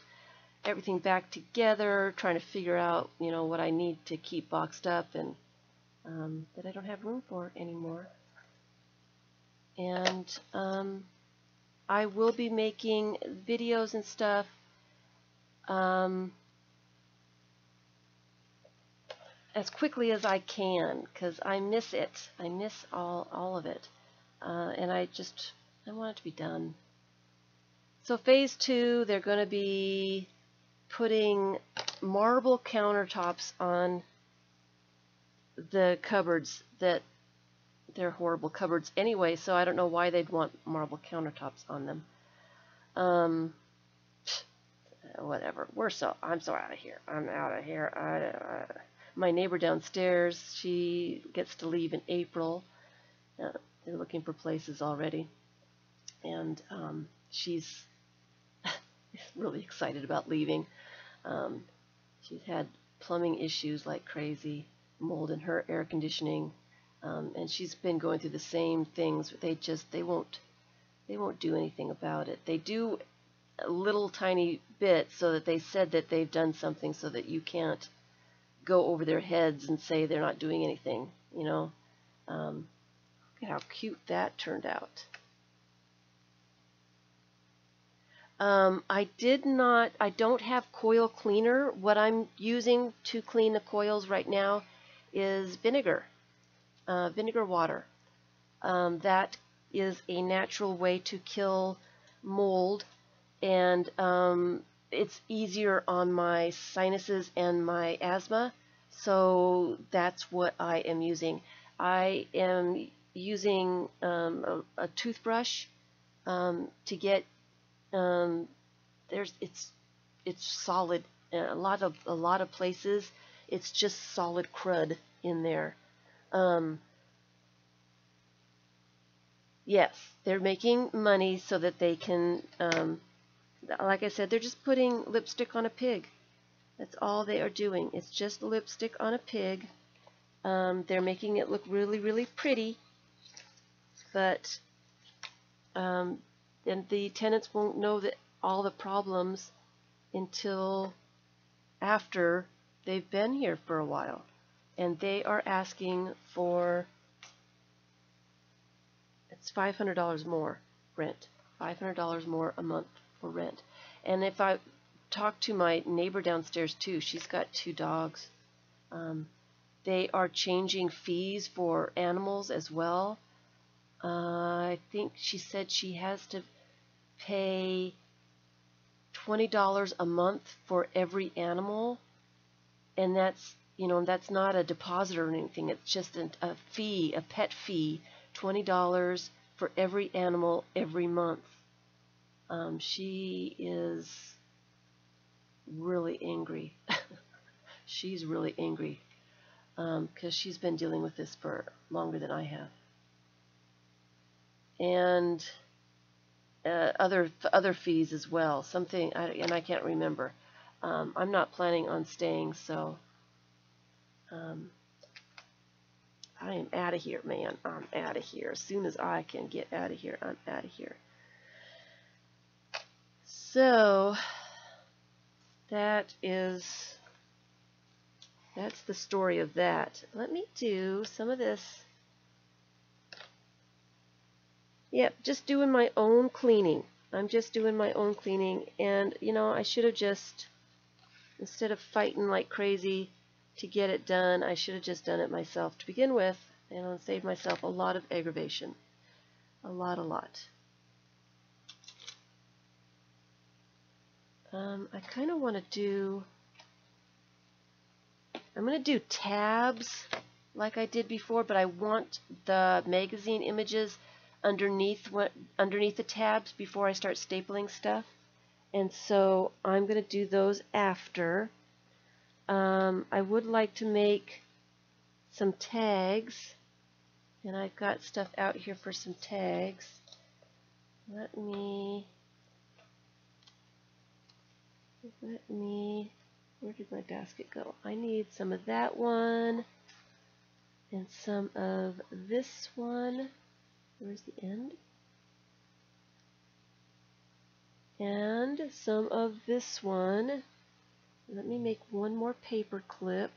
everything back together, trying to figure out, you know, what I need to keep boxed up and that I don't have room for anymore. And I will be making videos and stuff as quickly as I can, because I miss it. I miss all of it. And I want it to be done. So phase 2, they're going to be putting marble countertops on the cupboards that they're horrible cupboards anyway, so I don't know why they'd want marble countertops on them. Whatever. I'm so out of here. I'm out of here. My neighbor downstairs, she gets to leave in April. They're looking for places already, and she's really excited about leaving. She's had plumbing issues like crazy, mold in her air conditioning, and she's been going through the same things. They won't do anything about it. They do a little tiny bit so that they said that they've done something so that you can't go over their heads and say they're not doing anything, you know. Look at how cute that turned out. I don't have coil cleaner. What I'm using to clean the coils right now is vinegar water. That is a natural way to kill mold, and it's easier on my sinuses and my asthma, so that's what I am using. I am using a toothbrush to get it's solid. A lot of places it's just solid crud in there. Yes, they're making money so that they can, like I said, they're just putting lipstick on a pig. That's all they are doing. It's just lipstick on a pig. They're making it look really, really pretty, but then the tenants won't know that all the problems until after they've been here for a while. And they are asking for, it's $500 more rent, $500 more a month for rent. And if I talk to my neighbor downstairs too, she's got 2 dogs. They are changing fees for animals as well. I think she said she has to pay $20 a month for every animal, and that's not a deposit or anything. It's just a fee, a pet fee, $20 for every animal every month. She is really angry. She's really angry because she's been dealing with this for longer than I have. And other fees as well. And I can't remember. I'm not planning on staying, so I am out of here, man. I'm out of here. As soon as I can get out of here, I'm out of here. So that's the story of that. Let me do some of this. Yep, just doing my own cleaning. I'm just doing my own cleaning, and I should have just, instead of fighting like crazy to get it done, I should have just done it myself to begin with, and save myself a lot of aggravation. A lot. I kind of want to do, I'm going to do tabs like I did before, but I want the magazine images underneath the tabs before I start stapling stuff, and so I'm going to do those after. I would like to make some tags, and I've got stuff out here for some tags. Where did my basket go? I need some of that one and some of this one. Where's the end? And some of this one. Let me make one more paper clip.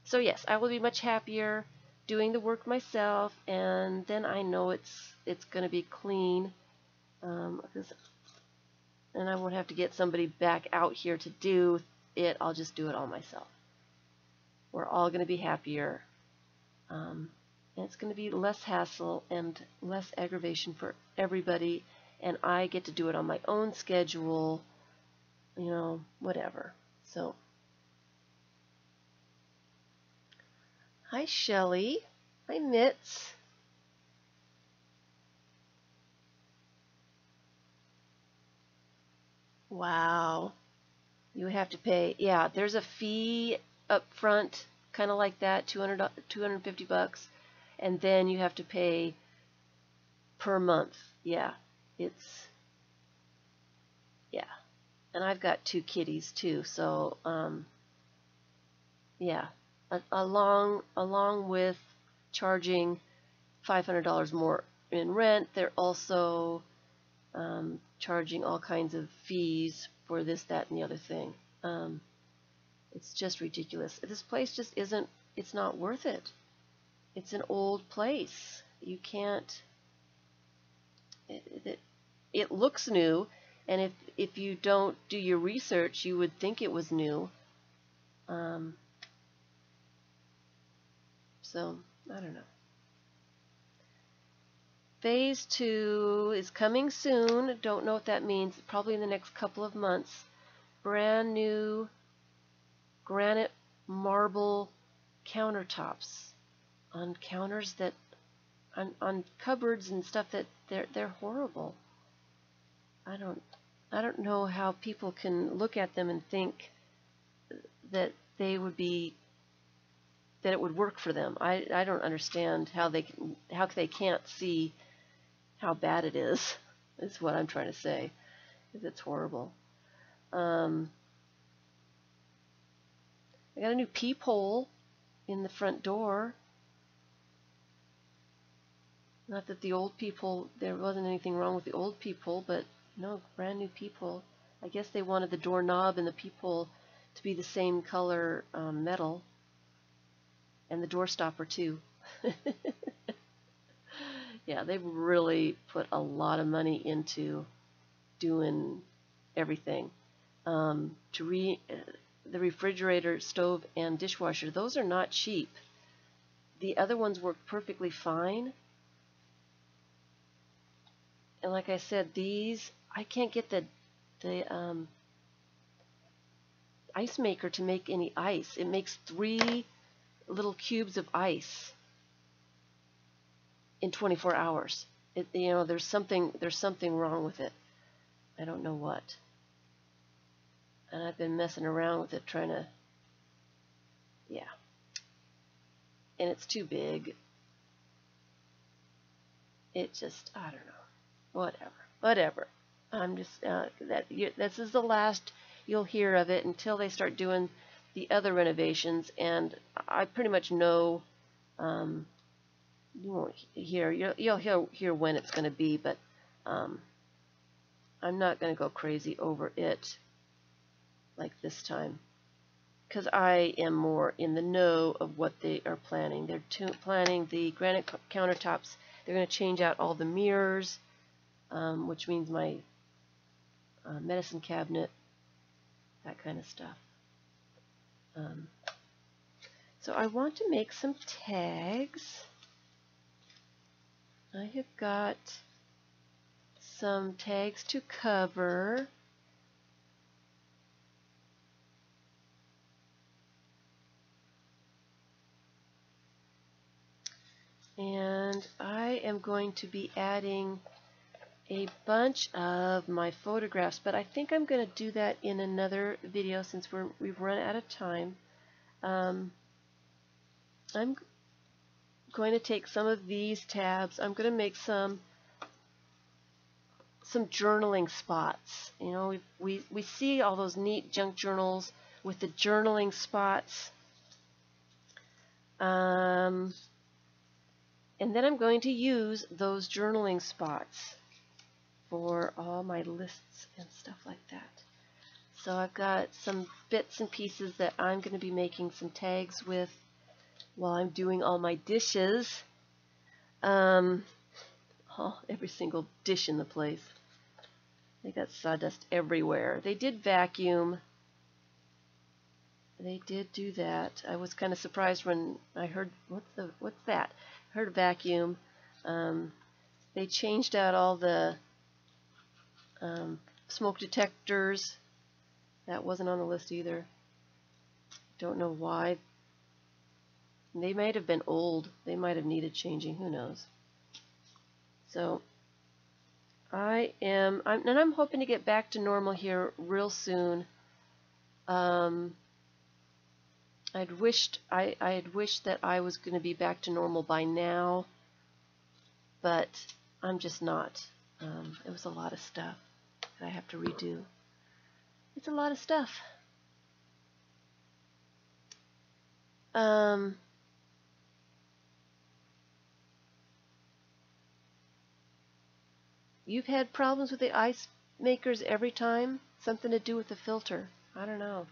So yes, I will be much happier doing the work myself, and then I know it's going to be clean, and I won't have to get somebody back out here to do it. I'll just do it all myself. We're all going to be happier. And it's going to be less hassle and less aggravation for everybody, and I get to do it on my own schedule, whatever. So Hi, Shelly. Hi, Mitz. Wow. You have to pay. Yeah, there's a fee up front, kind of like that, 250 bucks, and then you have to pay per month. Yeah, it's yeah. And I've got 2 kitties too, so yeah. Along with charging $500 more in rent, they're also charging all kinds of fees for this, that, and the other thing. It's just ridiculous. This place just isn't, it's not worth it. It's an old place. You can't, it looks new, and if you don't do your research, you would think it was new. So, I don't know. Phase 2 is coming soon. Don't know what that means. Probably in the next couple of months. Brand new granite marble countertops on counters that on cupboards and stuff that they're horrible. I don't know how people can look at them and think that it would work for them. I don't understand how they can't see how bad it is. Is what I'm trying to say. Because it's horrible. I got a new peephole in the front door. Not that the old peephole, there wasn't anything wrong with the old peephole, but no, brand new peephole. I guess they wanted the doorknob and the peephole to be the same color metal, and the door stopper too. Yeah, they've really put a lot of money into doing everything. The refrigerator, stove, and dishwasher, those are not cheap. The other ones work perfectly fine. And like I said, these, I can't get the ice maker to make any ice. It makes 3 little cubes of ice in 24 hours. There's something wrong with it. I don't know what. And I've been messing around with it, trying to, yeah. And it's too big. It just, I don't know. Whatever. I'm just, this is the last you'll hear of it until they start doing the other renovations. And I pretty much know, you won't hear, you'll hear when it's going to be, but I'm not going to go crazy over it like this time, because I am more in the know of what they are planning. They're planning the granite countertops. They're going to change out all the mirrors, which means my medicine cabinet, that kind of stuff. So I want to make some tags. I have got some tags to cover. And I am going to be adding a bunch of my photographs, but I think I'm going to do that in another video since we've run out of time. I'm going to take some of these tabs. I'm going to make some journaling spots. You know, we see all those neat junk journals with the journaling spots. And then I'm going to use those journaling spots for all my lists and stuff like that. So I've got some bits and pieces that I'm going to be making some tags with while I'm doing all my dishes. Every single dish in the place. They got sawdust everywhere. They did vacuum. They did do that. I was kind of surprised when I heard, what's that? I heard a vacuum. They changed out all the smoke detectors. That wasn't on the list either. Don't know why. They might have been old. They might have needed changing. Who knows? So I'm hoping to get back to normal here real soon. I had wished that I was going to be back to normal by now, but I'm just not. It was a lot of stuff that I have to redo. It's a lot of stuff. You've had problems with the ice makers every time? Something to do with the filter. I don't know.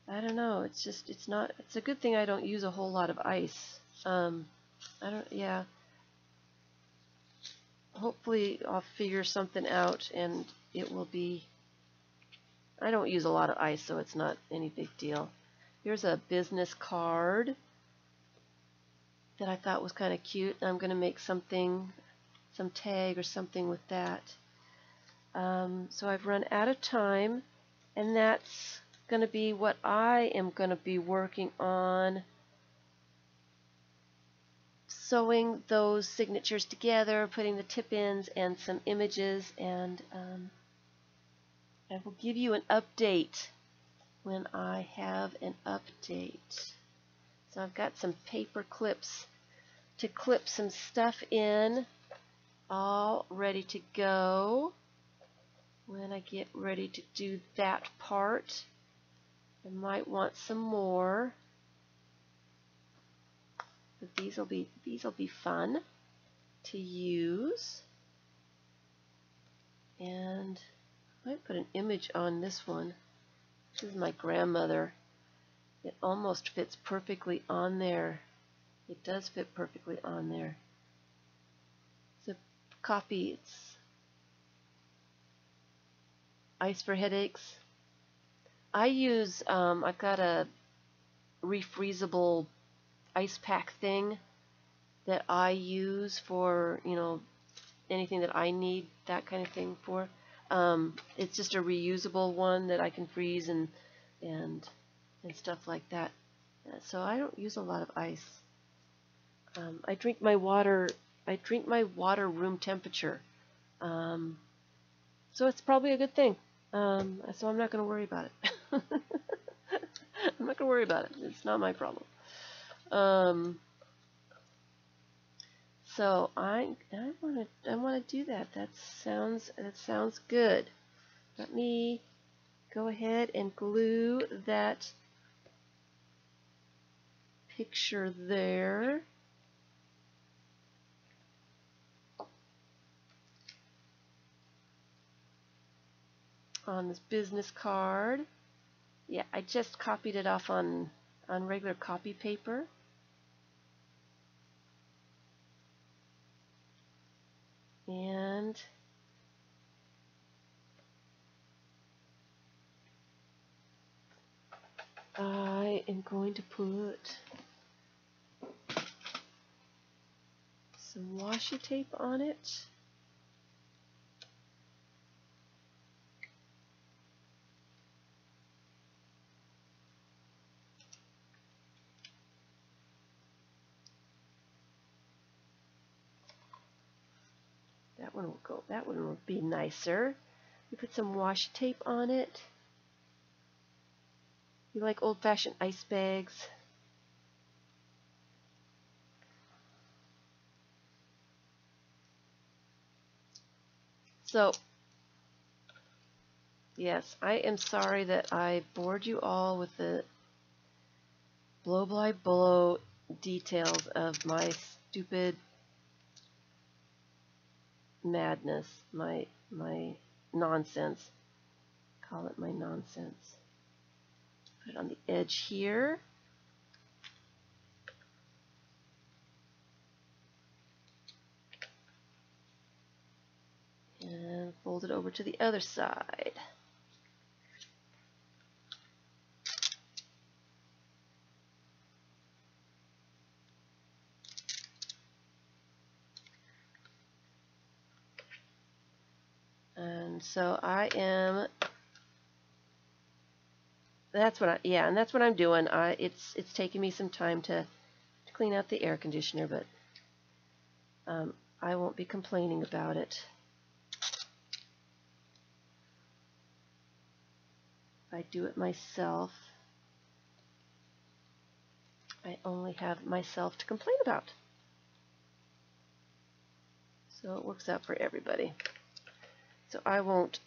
It's not, it's a good thing I don't use a whole lot of ice. Yeah. Hopefully I'll figure something out and it will be, I don't use a lot of ice, so it's not any big deal. Here's a business card that I thought was kind of cute. I'm going to make something, some tag or something with that. So I've run out of time, and that's going to be what I am going to be working on, sewing those signatures together, putting the tip-ins and some images, and I will give you an update when I have an update. So I've got some paper clips to clip some stuff in, all ready to go. When I get ready to do that part, I might want some more. But these will be fun to use. And I might put an image on this one. This is my grandmother. It almost fits perfectly on there. It does fit perfectly on there. It's a copy. It's Ice for Headaches. I use, I've got a refreezable ice pack thing that I use for, you know, anything that I need that kind of thing for. It's just a reusable one that I can freeze and stuff like that. So I don't use a lot of ice. I drink my water room temperature. So it's probably a good thing. So I'm not going to worry about it. I'm not going to worry about it. It's not my problem. So I want to do that. That sounds good. Let me go ahead and glue that picture there. On this business card. Yeah, I just copied it off on regular copy paper. And I am going to put some washi tape on it. That one will go. That one will be nicer. We put some washi tape on it. You like old-fashioned ice bags? So, yes, I am sorry that I bored you all with the blow-by-blow details of my stupid madness, my nonsense. Call it my nonsense. Put it on the edge here. And fold it over to the other side. And so I am, that's what I'm doing. It's taking me some time to clean out the air conditioner, but I won't be complaining about it. I do it myself. I only have myself to complain about. So it works out for everybody. So I won't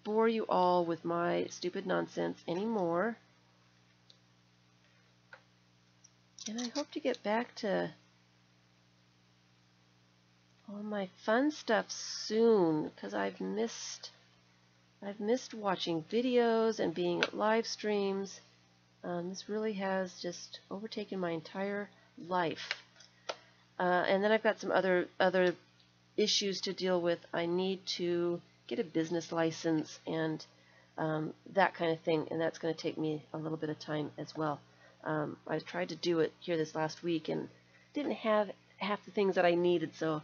bore you all with my stupid nonsense anymore. And I hope to get back to all my fun stuff soon, because I've missed watching videos and being at live streams. This really has just overtaken my entire life. And then I've got some other issues to deal with. I need to get a business license and that kind of thing, and that's going to take me a little bit of time as well. I tried to do it here this last week and didn't have half the things that I needed, so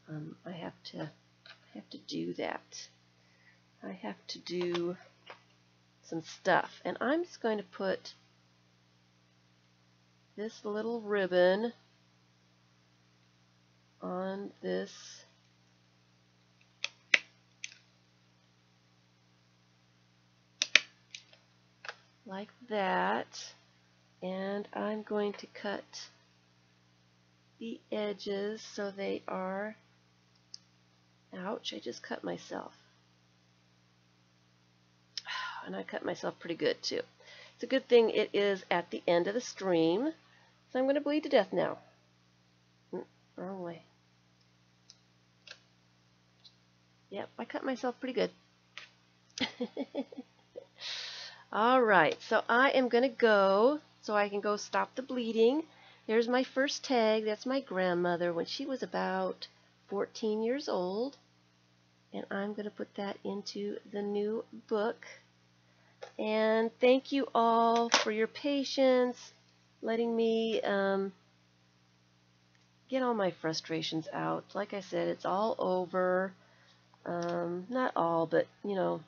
I have to do that. I have to do some stuff, and I'm just going to put this little ribbon on this like that, and I'm going to cut the edges so they are, ouch, I just cut myself. And I cut myself pretty good too. It's a good thing it is at the end of the stream, so I'm going to bleed to death now. Wrong way. Yep, I cut myself pretty good. Alright, so I am going to go so I can go stop the bleeding. There's my first tag. That's my grandmother when she was about 14 years old. And I'm going to put that into the new book. And thank you all for your patience, letting me get all my frustrations out. Like I said, it's all over. Not all, but you know,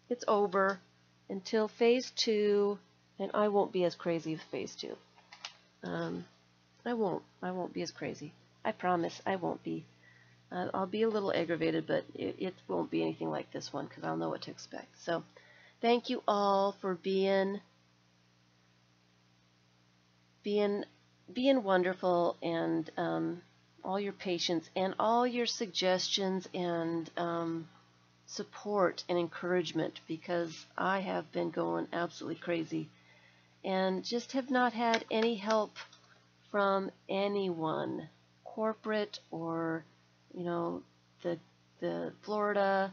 it's over until phase 2, and I won't be as crazy with phase 2. I won't be as crazy. I promise I won't be. I'll be a little aggravated, but it won't be anything like this one because I'll know what to expect. So thank you all for being wonderful, and all your patience and all your suggestions and support and encouragement, because I have been going absolutely crazy and just have not had any help from anyone, corporate or, you know, the Florida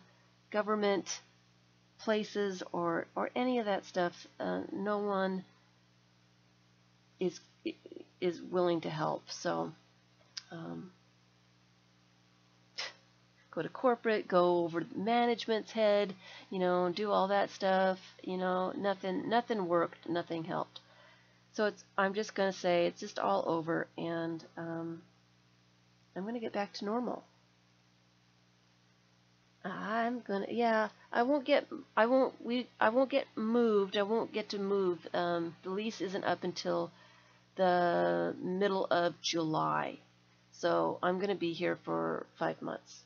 government places or any of that stuff. No one is willing to help. So go to corporate, go over to management's head, you know, do all that stuff. You know, nothing worked, nothing helped. So I'm just going to say it's just all over, and I'm going to get back to normal. I won't get moved. I won't get to move. The lease isn't up until the middle of July, so I'm going to be here for 5 months.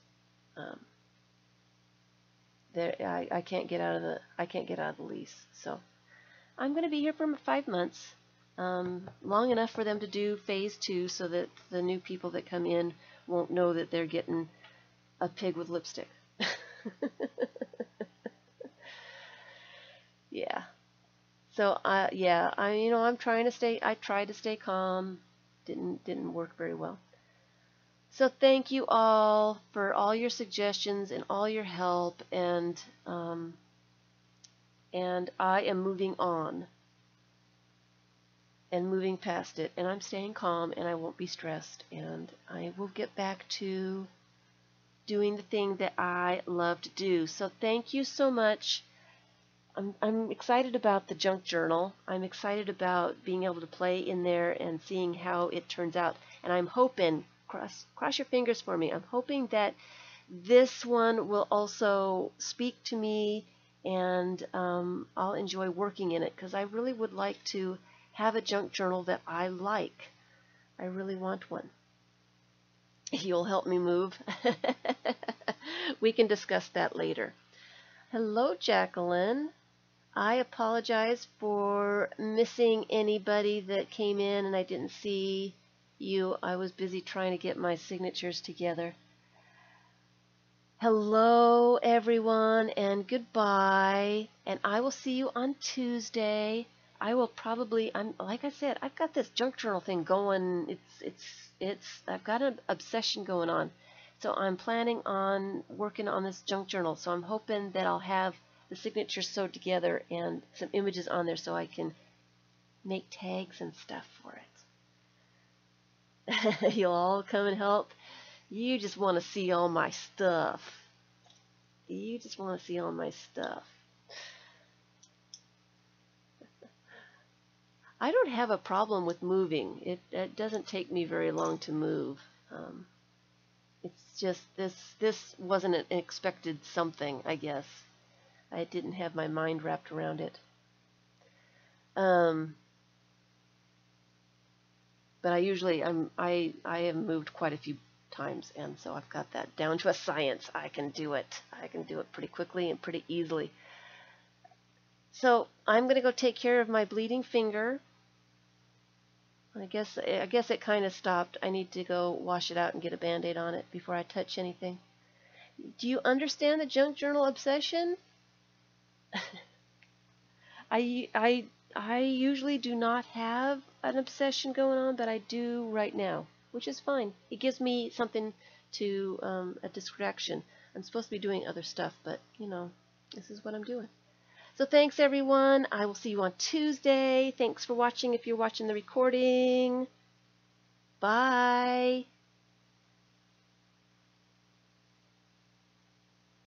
I can't get out of the lease, so I'm going to be here for 5 months, long enough for them to do phase 2, so that the new people that come in won't know that they're getting a pig with lipstick. Yeah. So I'm trying to stay. I tried to stay calm. Didn't work very well. So thank you all for all your suggestions and all your help, and I am moving on and moving past it, and I'm staying calm, and I won't be stressed, and I will get back to doing the thing that I love to do. So thank you so much. I'm excited about the junk journal. I'm excited about being able to play in there and seeing how it turns out. And I'm hoping, cross your fingers for me, I'm hoping that this one will also speak to me, and I'll enjoy working in it, because I really would like to have a junk journal that I like. I really want one. You'll help me move. We can discuss that later. Hello, Jacqueline. I apologize for missing anybody that came in and I didn't see you. I was busy trying to get my signatures together. Hello, everyone, and goodbye. And I will see you on Tuesday. I will probably, like I said, I've got this junk journal thing going. I've got an obsession going on. So I'm planning on working on this junk journal. So I'm hoping that I'll have the signatures sewed together and some images on there so I can make tags and stuff for it. You'll all come and help. You just want to see all my stuff. You just want to see all my stuff. I don't have a problem with moving. It doesn't take me very long to move. It's just this wasn't an expected something, I guess. I didn't have my mind wrapped around it. But I have moved quite a few times, and so I've got that down to a science. I can do it. I can do it pretty quickly and pretty easily. So I'm going to go take care of my bleeding finger. I guess it kind of stopped. I need to go wash it out and get a Band-Aid on it before I touch anything. Do you understand the junk journal obsession? I usually do not have an obsession going on, but I do right now, which is fine. It gives me something to a distraction. I'm supposed to be doing other stuff, but you know, this is what I'm doing. So thanks, everyone. I will see you on Tuesday. Thanks for watching if you're watching the recording. Bye.